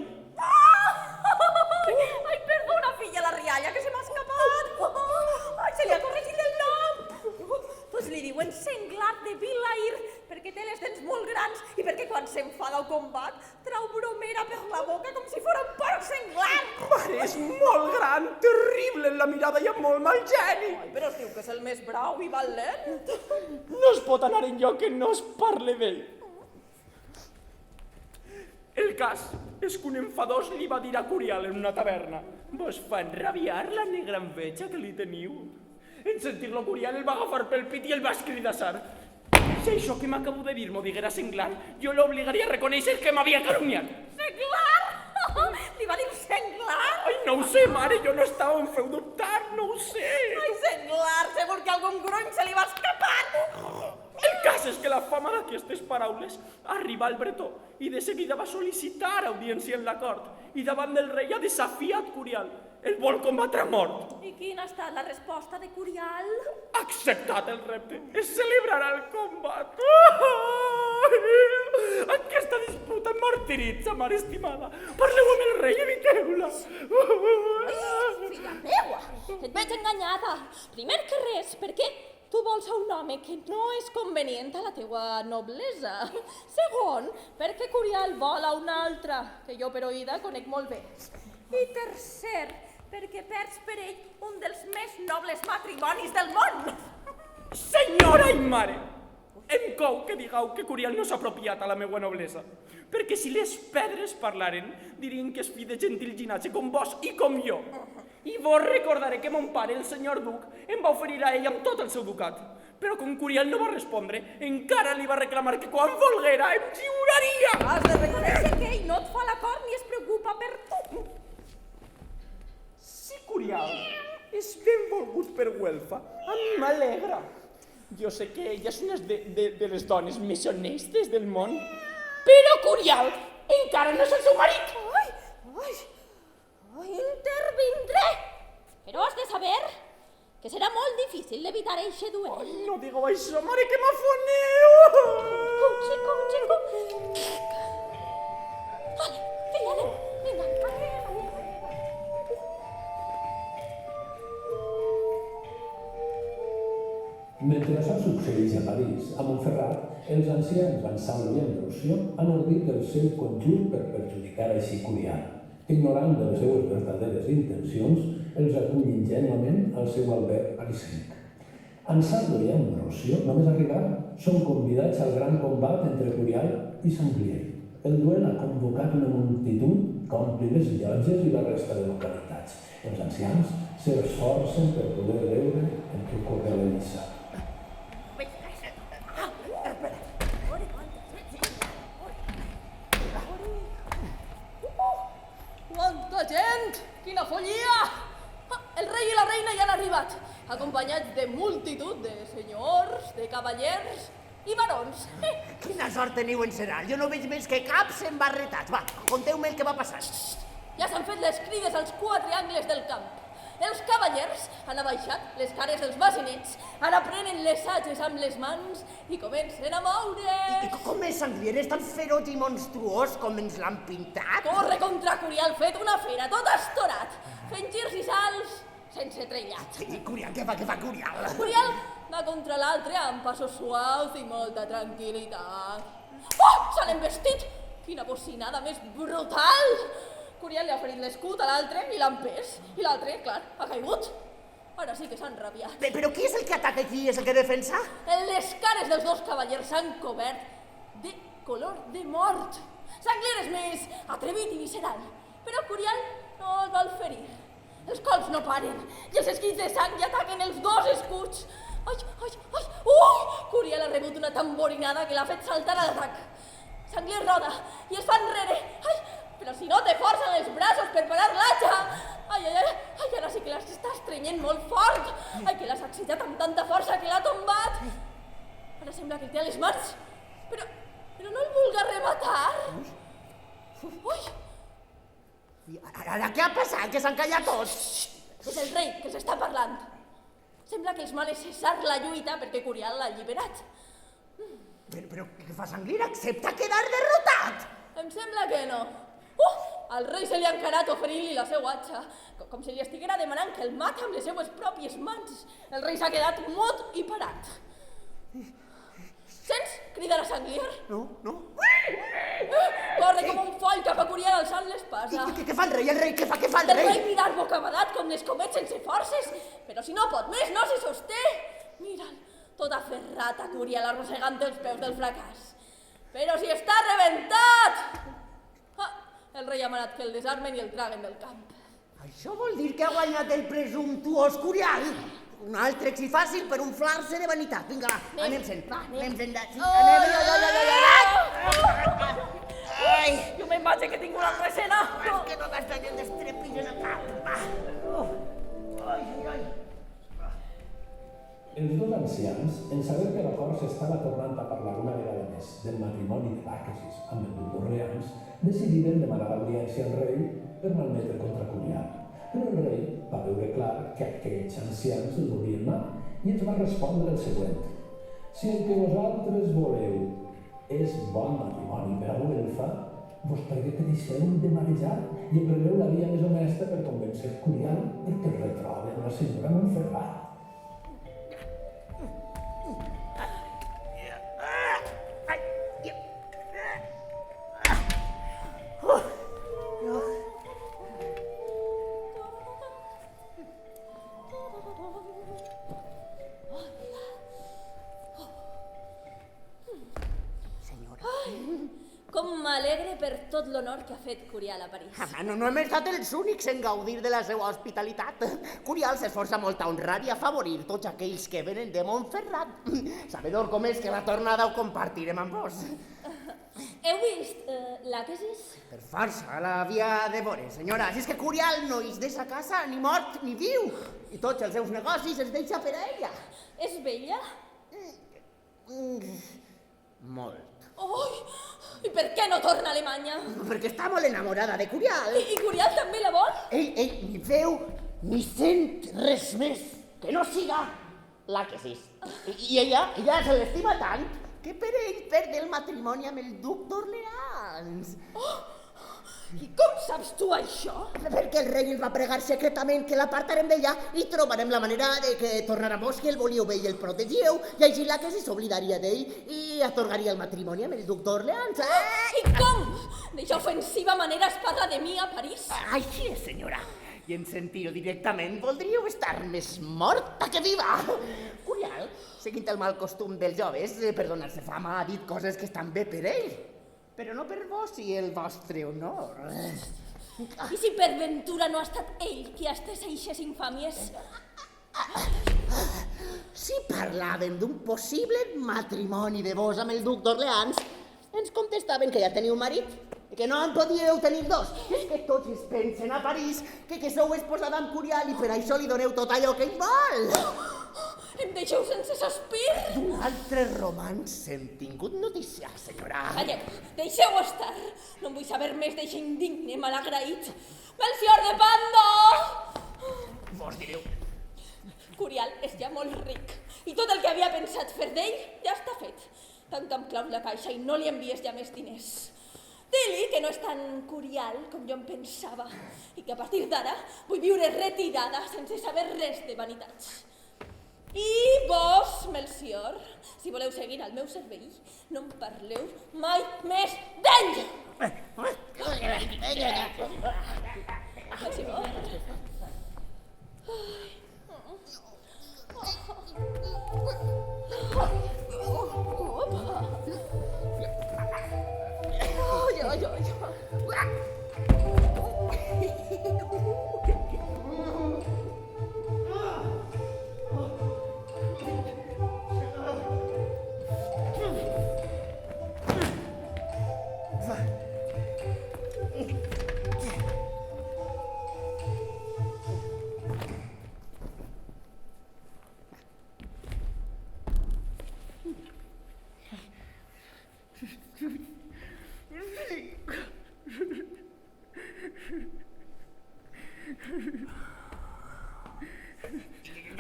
Ai, perdona, filla, la rialla, que se m'ha escapat. Ai, se li ha corregit el nom. Pues li diuen Senglar de Vilair perquè té les dents molt grans i perquè quan s'enfada al combat trau bromera per la boca com si fos un porc senglar. Mare, és molt gran, terrible en la mirada i amb molt mal geni. Ai, però es diu que és el més brau i valent. No es pot anar enlloc que no es parle d'ell. El cas és que un enfadós li va dir a Curial en una taverna: vos fa enrabiar la negra enveja que li teniu? En sentir-lo, Curial el va agafar pel pit i el va escridassar. Si això que m'acabo de dir m'ho diguera Senglar, jo l'obligaria a reconèixer que m'havia calumniat. Senglar? Li va dir Senglar? Ai, no ho sé, mare, jo no estava, em feu dubtar, no ho sé. Ai, Senglar, segur que algun gruny se li va escapar. El cas és que la fama d'aquestes paraules arriba al bretó i de seguida va sol·licitar audiència en la cort i davant del rei ha desafiat Curial. El vol combatre a mort. I quina ha estat la resposta de Curial? Ha acceptat el repte. Es celebrarà el combat. Aquesta disputa em martiritza, mare estimada. Parleu amb el rei, eviteu-la. Filla meua, et veig enganyada. Primer que res, perquè tu vols a un home que no és convenient a la teua noblesa. Segon, perquè Curial vol a una altra, que jo per oïda conec molt bé. I tercer, perquè perds per ell un dels més nobles matrimonis del món. Senyora i mare, em cou que digueu que Curial no s'ha apropiat a la meua noblesa, perquè si les pedres parlaren, dirien que és fill de gentil llinatge com vos i com jo. I vos recordaré que mon pare, el senyor duc, em va oferir a ell amb tot el seu ducat, però com Curial no va respondre, encara li va reclamar que quan volguera em lliuraria. Has de reconèixer que ell no et fa l'acord ni es preocupa per tu. Si Curial és ben volgut per Güelfa, a mi m'alegra. Jo sé que ella és una de les dones més honestes del món, però Curial encara no és el seu marit. Ai, intervindré! Però has de saber que serà molt difícil d'evitar eixe duel. Ai, no digueu això, mare, que m'afoneu! Vale, filla, anem. Vinga, Mentre això succeeix a París, a Montferrat, els ancians Vansallo i Ambrosio han ordit el seu conjur per perjudicar així Curial, que, ignorant de les seues verdaderes intencions, els acull ingènuament al seu alberg parisenc. Ansaldo i Ambrosio, només arribar, són convidats al gran combat entre Curial i Sanglier. El duel ha convocat una multitud que ompli les llotges i la resta de localitats. Els ancians s'esforcen per poder veure el que ocorre a l'Elisa. Quanta gent! Quina follia! El rei i la reina ja han arribat, acompanyats de multitud de senyors, de cavallers i barons. Quina sort teniu en Seral. Jo no veig més que caps embarretats. Va, conteu-me el que va passar. Ja s'han fet les crides als 4 angles del camp. Els cavallers han abaixat les cares dels bacinets, ara prenen les atges amb les mans i comencen a moure. I com és Sanglier? És tan feroç i monstruós com ens l'han pintat? Corre contra Curial fet una fera, tot estorat, fent girs i salts sense trellat. I Curial, què fa Curial? Curial va contra l'altre amb passos suaus i molta tranquil·litat. Oh, se l'han vestit! Quina bocinada més brutal! Curial li ha ferit l'escut a l'altre i l'ha empès. I l'altre, clar, ha caigut. Ara sí que s'han rabiat. Però qui és el que ataca i qui és el que defensa? Les cares dels dos cavallers s'han cobert de color de mort. Sanglier és més atrevit i visceral, però Curial no el vol ferir. Els colps no paren i els esquits de sang ja ataquen els dos escuts. Ai! Curial ha rebut una tamborinada que l'ha fet saltar a l'atac. Sanglier roda i es fa enrere. Ai! Però si no té força en els braços per parar l'atxa! Ai, ara sí que l'està estrenyent molt fort! Ai, que l'ha sacsejat amb tanta força que l'ha tombat! Ara sembla que el té a les mans, però no el vulga rematar! Ui! Ara què ha passat? Que s'han callat tots? És el rei que els està parlant. Sembla que els males cessar la lluita perquè Curial l'ha alliberat. Però què fa Sanglier? Accepta quedar derrotat! Em sembla que no. Al rei se li ha encarat oferint-li la seva atxa, com si li estiguera demanant que el mata amb les seues pròpies mans. El rei s'ha quedat mut i parat. Sents cridar a Sanglier? No. Corre com un foll cap a Curial alçant l'espasa. Què fa el rei? Què fa el El rei? rei mirar bocabadat com l'escomet sense forces, però si no pot més, no se sosté. Mira'l, tot aferrat a Curial arrossegant els peus del fracàs. Però si està rebentat! El rei ha manat que el desarmen i el traguen del camp. Això vol dir que ha guanyat el presumptuós Curial. Un altre èxit fàcil per unflar-se de vanitat. Vinga, va, anem-se'n. Anem-se'n d'ací. Ai! Jo m'imagino que tinc una altra escena. És que no m'està gent d'estrepis en el cap. Ai. Els dos ancians, en saber que la cort s'estava tornant a parlar una vegada més del matrimoni de Bàquesis amb el duc d'Orleans, decidiren demanar audiència al rei per malmetre contra Curial. Però el rei va veure clar que aquells ancians el volien mal i ens va respondre el següent. Si el que vosaltres voleu és bon matrimoni per a Güelfa, vos pregué que deixeu de marejar i emprendreu la via més honesta per convèncer Curial perquè el retrobe amb la senyora Montferrat. Com m'alegre per tot l'honor que ha fet Curial a París. No hem estat els únics en gaudir de la seva hospitalitat. Curial s'esforça molt a honrar i a favorir tots aquells que venen de Montferrat. Sabedor com és que la tornada ho compartirem amb vos. Heu vist l'Aquesis? Per força, l'havia de veure, senyora. Si és que Curial no és de sa casa, ni mort ni viu. I tots els seus negocis els deixa per a ella. És bella? Molt. Ui, i per què no torna a Alemanya? Perquè està molt enamorada de Curial. I Curial també la vol? Ell ni veu ni sent res més que no siga l'Aquesis. I ella se l'estima tant que per ell perd el matrimoni amb el duc d'Orleans. I com saps tu això? Perquè el rei ens va pregar secretament que l'apartarem d'ella i trobarem la manera de que tornara a Mosca, el volíeu bé i el protegíeu, i així l'Aquesis s'oblidaria d'ell i atorgaria el matrimoni amb el duc d'Orleans. I com? D'eixa ofensiva manera es parla de mi a París? Així és, senyora. I en sentir-ho directament, voldríeu estar més morta que viva. Curial, seguint el mal costum dels joves, per donar-se fama, ha dit coses que estan bé per ell, però no per vos i el vostre honor. I si per ventura no ha estat ell qui ha estès eixes infàmies? Si parlaven d'un possible matrimoni de vos amb el duc d'Orleans, ens contestaven que ja teniu marit i que no en podíeu tenir dos. És que tots es pensen a París que sou esposada amb Curial i per això li doneu tot allò que ell vol. Em deixeu sense sospir? D'un altre romanç hem tingut notícia, senyora. Calleu, deixeu estar. No en vull saber més d'eixe indigne malagraït. Melcior de Pando! Vos direu. Curial és ja molt ric i tot el que havia pensat fer d'ell ja està fet. Tanca amb clau la caixa i no li envies ja més diners. Dili que no és tan Curial com jo em pensava i que a partir d'ara vull viure retirada sense saber res de vanitats. I vos, Melcior, si voleu seguir al meu servei, no em parleu mai més d'ell! Melcior.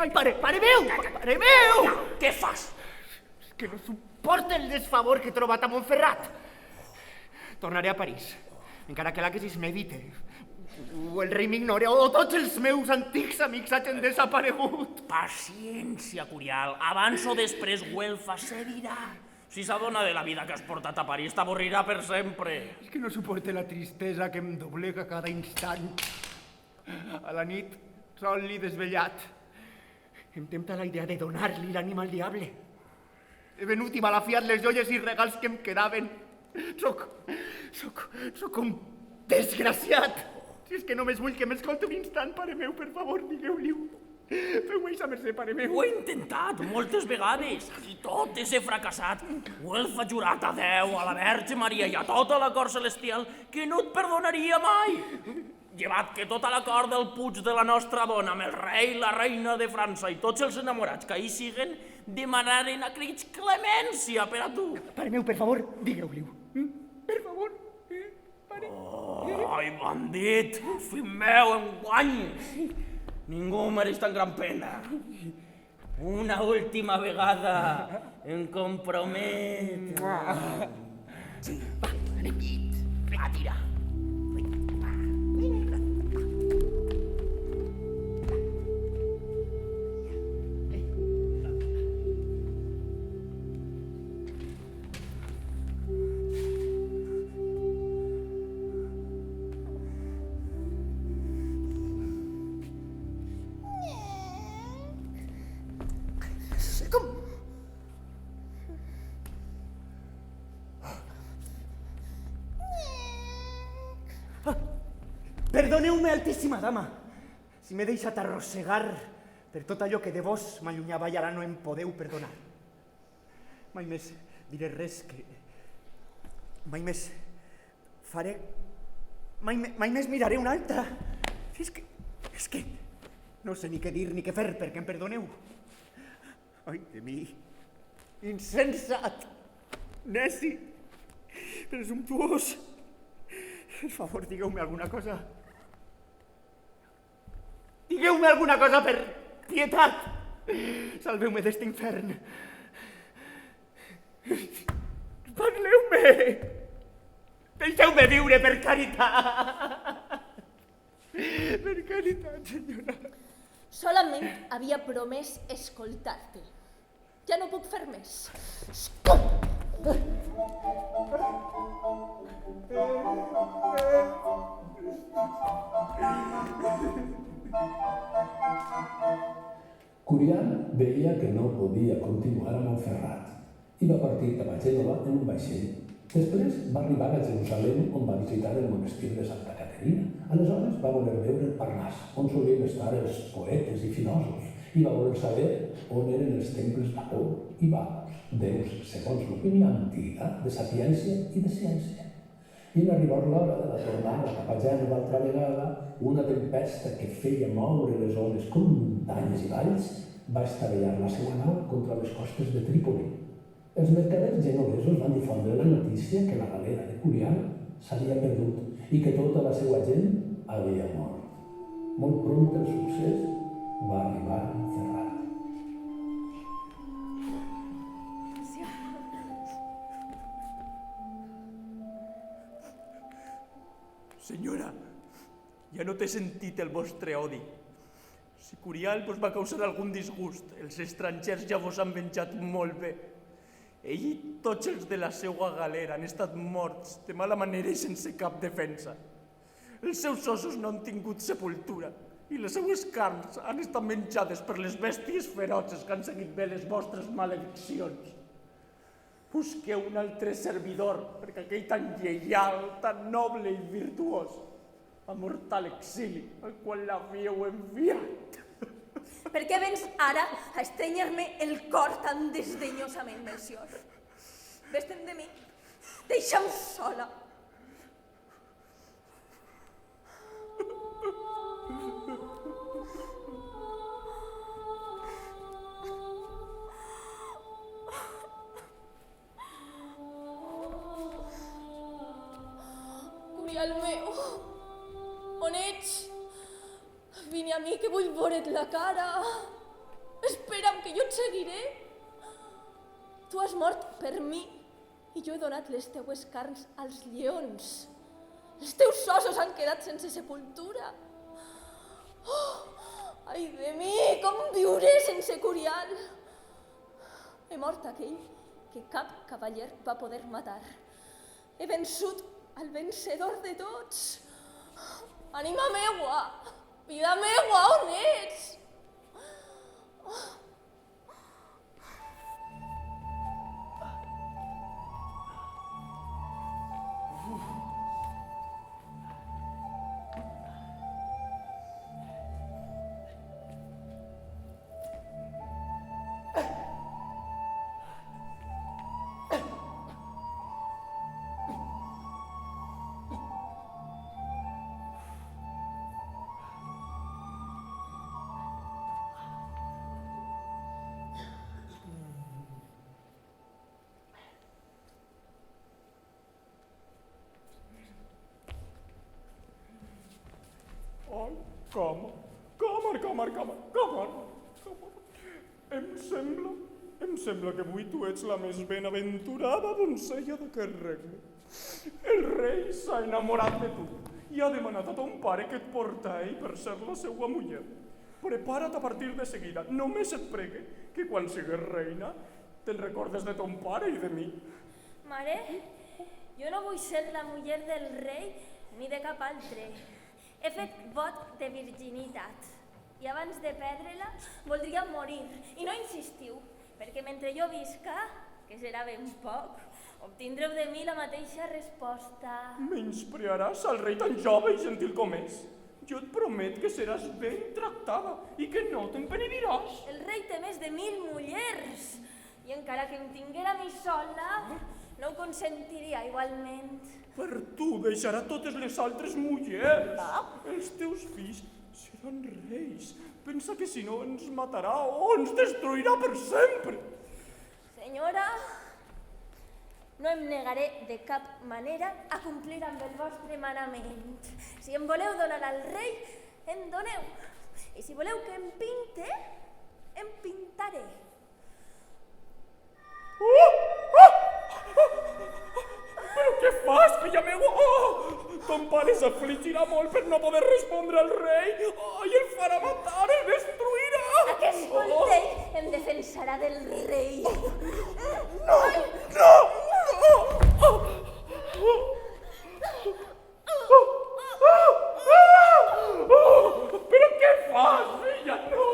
Ai, pare meu! Pare meu! Què fas? És que no suporta el desfavor que he trobat a Montferrat. Tornaré a París, encara que l'Aquesis m'evite, o el rei m'ignore, o tots els meus antics amics hagin desaparegut. Paciència, Curial. Abans o després Güelfa cedirà. Si s'adona de la vida que has portat a París, t'avorrirà per sempre. És que no suporte la tristesa que em doblega cada instant. A la nit, sol i desvellat, em tempta la idea de donar-li l'ànima al diable. He venut i malafiat les joies i regals que em quedaven. Soc un desgraciat. Si és que només vull que m'escolti un instant, pare meu, per favor, digueu-li-ho. Feu-me eixa mercè, pare meu. Ho he intentat moltes vegades i totes he fracassat. Güelfa ha jurat a Déu, a la Verge Maria i a tota la cort celestial que no et perdonaria mai. Llevat que tota la cort del Puig de la nostra bona, amb el rei, la reina de França i tots els enamorats que ahí siguen, demanaren a crits clemència per a tu. Pare meu, per favor, digueu-li-ho. Per favor, pare. Ai, bandit, fill meu, enguany. Ningú mereix tan gran pena. Una última vegada em compromet. Sí, va, anem llit. A tirar. Perdoneu-me, altíssima dama, si m'he deixat arrossegar per tot allò que de vos m'allunyava i ara no em podeu perdonar. Mai més diré res que... Mai més faré... Mai més miraré una altra. És que... No sé ni què dir ni què fer perquè em perdoneu. Ai, de mi. Insensat. Neci. Presumptuós. Per favor, digueu-me alguna cosa. Digueu-me alguna cosa per pietat. Salveu-me d'este infern. Parleu-me. Deixeu-me viure per caritat. Per caritat, senyora. Solament havia promès escoltar-te. Ja no puc fer més. Curial veia que no podia continuar a Montferrat i va partir cap a Gènova en un vaixell. Després va arribar a Jerusalem, on va visitar el monestir de Santa Caterina. Aleshores va voler veure el Parnàs, on solien estar els poetes i filòsofs, i va voler saber on eren els temples d'Apol i Baus, déus, segons l'opinió antiga, de sapiència i de ciència. I en arribar l'hora de la tornada cap a Gènova altra vegada, una tempesta que feia moure les ones com muntanyes i valls va estavellar la seva nau contra les costes de Trípoli. Els mercaders genovesos van difondre la notícia que la galera de Curial s'havia perdut i que tota la seva gent havia mort. Molt pront el succés va arribar a Montferrat. Senyora, ja no t'he sentit el vostre odi. Si Curial vos va causar algun disgust, els estrangers ja vos han venjat molt bé. Ell i tots els de la seua galera han estat morts de mala manera i sense cap defensa. Els seus ossos no han tingut sepultura i les seues carns han estat menjades per les bèsties feroces que han seguit bé les vostres malediccions. Busqueu un altre servidor, perquè aquell tan lleial, tan noble i virtuós ha mort a l'exili, al qual l'havíeu enviat. Per què vens ara a estrenyar-me el cor tan desdenyosament, Melcior? Vés-te'n de mi. Deixa'm sola. Curial meu, on ets? Vine a mi que vull veure't la cara. Espera'm que jo et seguiré. Tu has mort per mi i jo he donat les teues carns als lleons. Els teus ossos han quedat sense sepultura. Oh, ai de mi, com viuré sense Curial? He mort aquell que cap cavaller va poder matar. He vençut al vencedor de tots. Ànima meua, vida meua, on ets? Ai, cama. Em sembla que avui tu ets la més benaventurada doncella d'aquest regne. El rei s'ha enamorat de tu i ha demanat a ton pare que et porta a ell per ser la seua muller. Prepara't a partir de seguida. Només et pregue que quan sigues reina te'n recordes de ton pare i de mi. Mare, jo no vull ser la muller del rei ni de cap altre. He fet vot de virginitat i abans de perdre-la voldria morir. I no insistiu, perquè mentre jo visca, que serà ben poc, Obtindreu de mi la mateixa resposta. Menysprearàs al rei tan jove i gentil com és. Jo et promet que seràs ben tractada i que no te'n penediràs. El rei té més de 1000 mullers i encara que em tinguera a mi sola, no ho consentiria igualment. Per tu deixarà totes les altres mullers. Els teus fills seran reis. Pensa que si no ens matarà o ens destruirà per sempre. Senyora, no em negaré de cap manera a complir amb el vostre manament. Si em voleu donar al rei, em doneu. I si voleu que em pinte, em pintaré. Però què fas, filla meva? Ton pare s'afligirà molt per no poder respondre al rei. I el farà matar, el destruirà. Aquest coltell em defensarà del rei. Però què fas, filla? No.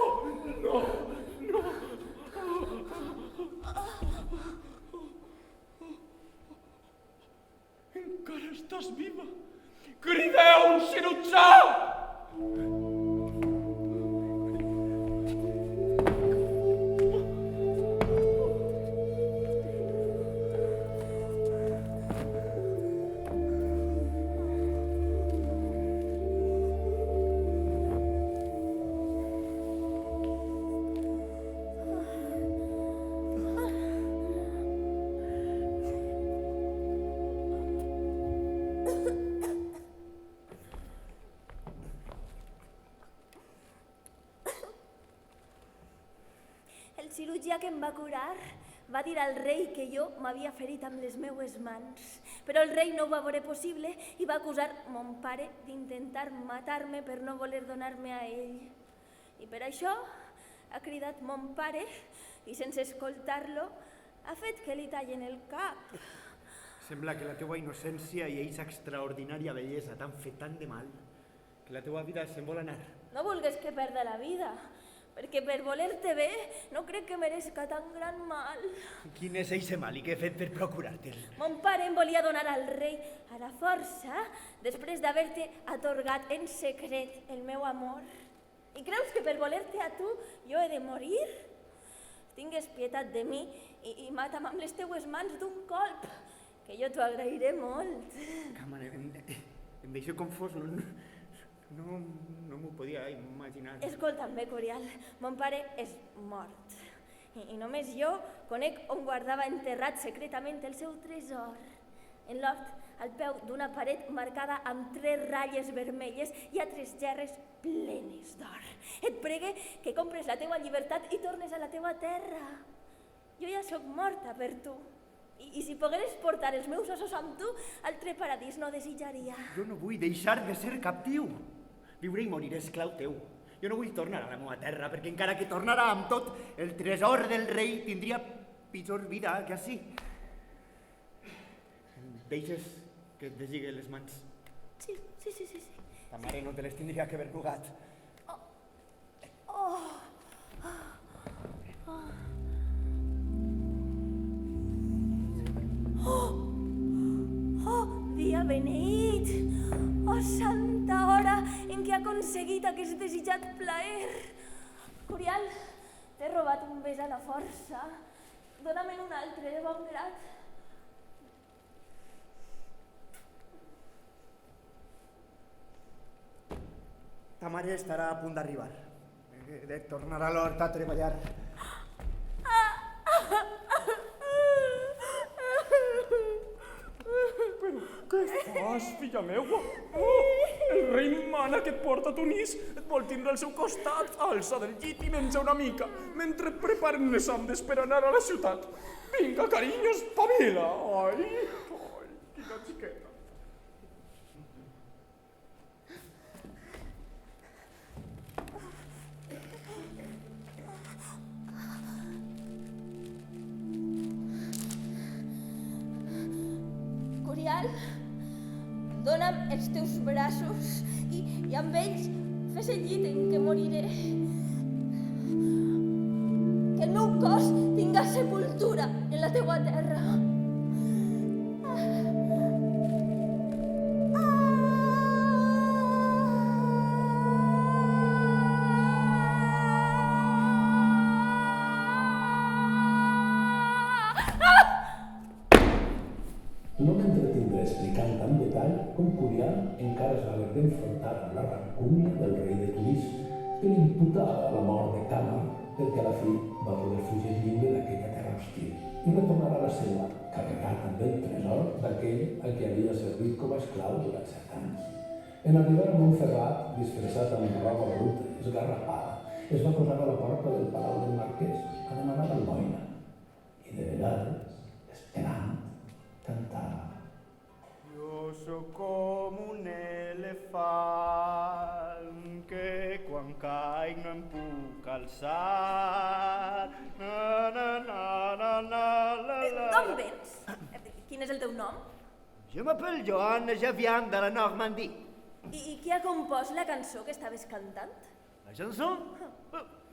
Encara estàs viva. Crideu un cirurgià! El cirurgià que em va curar va dir al rei que jo m'havia ferit amb les meues mans, però el rei no ho va veure possible i va acusar mon pare d'intentar matar-me per no voler donar-me a ell. I per això ha cridat mon pare i sense escoltar-lo ha fet que li tallen el cap. Sembla que la teua innocència i eixa extraordinària bellesa t'han fet tant de mal que la teua vida se'n vol anar. No vulgues que perda la vida, perquè per voler-te bé no crec que merezca tan gran mal. Quin és eixe mal i què he fet per procurar-te'l? Mon pare em volia donar al rei a la força després d'haver-te atorgat en secret el meu amor. I creus que per voler-te a tu jo he de morir? Tingues pietat de mi i mata'm amb les teues mans d'un colp, que jo t'ho agrairé molt. Mare, em deixo confós, no m'ho podia imaginar. Escolta'm bé, Corial, mon pare és mort. I només jo conec on guardava enterrat secretament el seu tresor. En l'hort, al peu d'una paret marcada amb 3 ratlles vermelles i 3 gerres plenes d'or. Et pregue que compres la teua llibertat i tornes a la teua terra. Jo ja sóc morta per tu. I si pogueres portar els meus ossos amb tu, altre paradís no desitjaria. Jo no vull deixar de ser captiu. Viuré i moriré esclau teu. Jo no vull tornar a la meva terra, perquè encara que tornara amb tot el tresor del rei, tindria pitjor vida que ací. Deixes que et deslligue les mans? Sí. Ta mare no te les tindria que haver plugat. Dia beneït! Oh, santa hora en què ha aconseguit aquest desitjat plaer! Corial, t'he robat un bes a la força. Dóna-me'n un altre, de bon grat. Ta mare estarà a punt d'arribar. He de tornar a l'hort a treballar. Què fas, filla meua? El rei mana que et porta a Tunís, et vol tindre al seu costat, alça del llit i menja una mica, mentre et preparen les andes per anar a la ciutat. Vinga, carinyo, espavila! Ai, quina xiqueta. Corial, dona'm els teus braços i amb ells fes el llit en què moriré. Que el meu cos tinga sepultura en la teua terra. No m'entretindré explicant en detall com Curial encara es va haver d'enfrontar amb la rancúnia del rei de Turís, que l'imputava la mort de Càmar perquè a la fi va poder fugir lliure d'aquella terra hostil i retornar a la seva, carregat amb el tresor d'aquell a qui havia servit com a esclau durant 7 anys. En arribar a Montferrat, disfressat amb roba bruta i esgarrapada, es va posar a la porta del palau del marquès a demanar almoina. I de vegades, esperant, cantava. Jo sóc com un elefant que quan caic no em puc alçar. Na, na, na, na, na, la, la. D'on vens? Quin és el teu nom? Jo m'apel Joan Javian de la Normandie. I qui ha compost la cançó que estaves cantant? La chanson?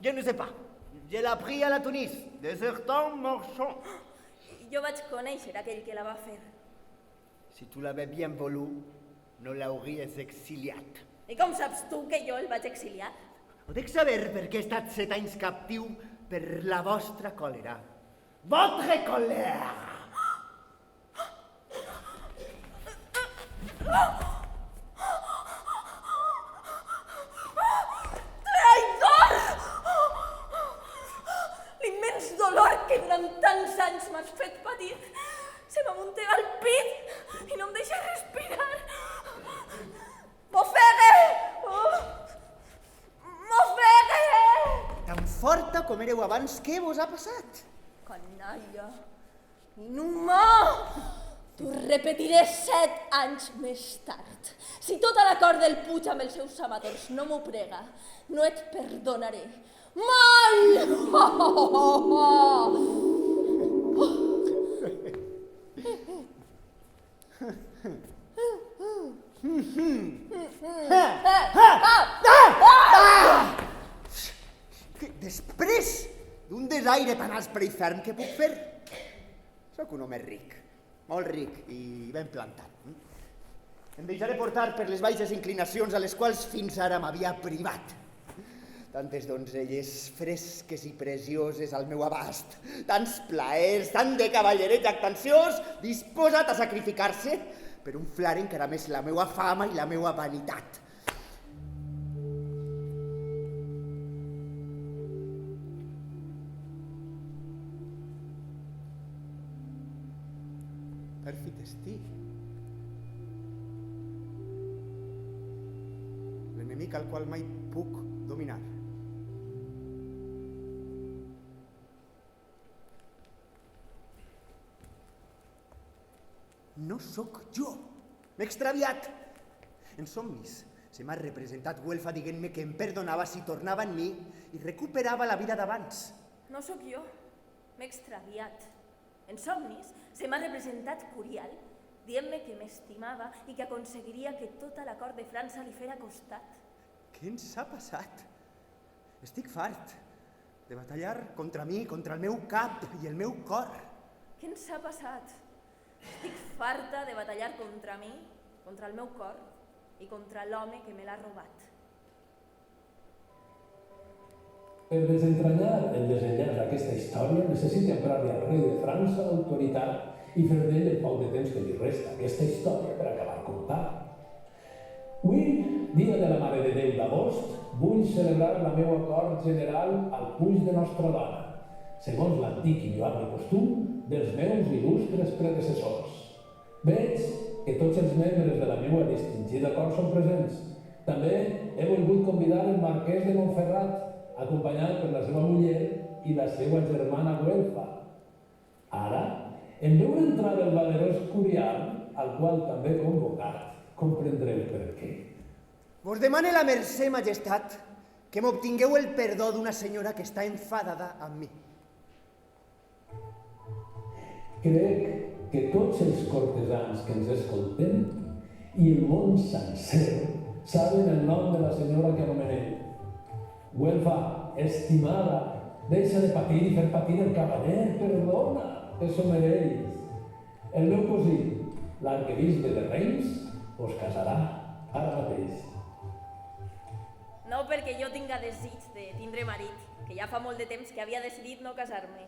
Je ne sais pas. Je l'ai appris à la Tunis, de certains marchands. Jo vaig conèixer aquell que la va fer. Si tu l'avais bien voulu, no l'hauries exiliat. I com saps tu que jo el vaig exiliar? Ho dec saber perquè he estat 7 anys captiu per la vostra còlera. Votre colère! Traïdor! L'immens dolor que durant tants anys m'has fet patir se m'amuntega al pit i no em deixa respirar. M'ofegue! M'ofegue! Tan forta com éreu abans, què vos ha passat? Canalla, inhumà! T'ho repetiré 7 anys més tard. Si tota la cort del Puig amb els seus amadors no m'ho prega, no et perdonaré. Mai! Després d'un desaire tan aspre i ferm, què puc fer? Sóc un home ric, molt ric i ben plantat. Em deixaré portar per les baixes inclinacions a les quals fins ara m'havia privat. Tantes donzelles fresques i precioses al meu abast, tants plaers, tant de cavalleret jactanciós disposat a sacrificar-se per un flar encara més la meua fama i la meua vanitat. Pèrfid estic. L'enemic al qual mai puc dominar. No sóc jo. M'he extraviat. En somnis se m'ha representat Güelfa dient-me que em perdonava si tornava en mi i recuperava la vida d'abans. No sóc jo, m'he extraviat. En somnis se m'ha representat Curial dient-me que m'estimava i que aconseguiria que tota la cort de França li fera costat. Què ens ha passat? Estic fart de batallar contra mi, contra el meu cap i el meu cor. Què ens ha passat? Estic farta de batallar contra mi, contra el meu cor i contra l'home que me l'ha robat. Per desentranyar el desenllaç d'aquesta història necessita emprar-li al rei de França l'autoritat i fer d'ell el poc de temps que li resta aquesta història per acabar comptar. Avui, dia de la Mare de Déu d'agost, vull celebrar la meva cort general al Puig de Nostra Dona, segons l'antic i lloable costum dels meus il·lustres predecessors. Veig que tots els membres de la meva distingida cort són presents. També he volgut convidar el marquès de Montferrat, acompanyat per la seva muller i la seva germana Güelfa. Ara, en veure entrar el valerós Curial, al qual també he convocat, comprendreu per què. Vos demane la mercè, majestat, que m'obtingueu el perdó d'una senyora que està enfadada amb mi. Crec que tots els cortesans que ens escoltem i el món sencer saben el nom de la senyora que anomenem. Güelfa, estimada, deixa de patir i fer patir el cavaller, perdona, que s'ho mereix. El meu cosí, l'arquebisbe de Reims, us casarà ara mateix. No perquè jo tinga desig de tindre marit, que ja fa molt de temps que havia decidit no casar-me.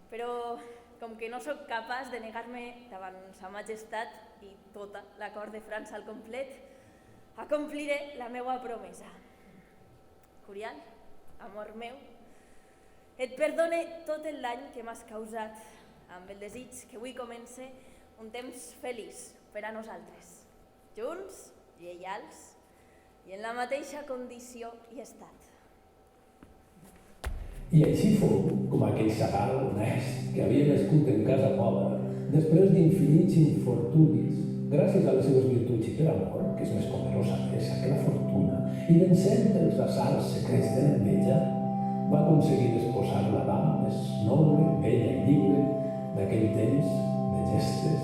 Però com que no sóc capaç de negar-me davant sa majestat i tota la cort de França al complet, acompliré la meua promesa. Curial, amor meu, et perdone tot el dany que m'has causat amb el desig que avui comence un temps feliç per a nosaltres, junts, lleials i en la mateixa condició i estat. I així fou com aquell xaval honest que havia nascut en casa pobra, després d'infinits infortunis, gràcies a les seves virtuts i per amor, que és més poderosa pressa que la fortuna, i vencent els assalts secrets de l'enveja, va aconseguir desposar la dama més noble, bella i lliure d'aquell temps de gestes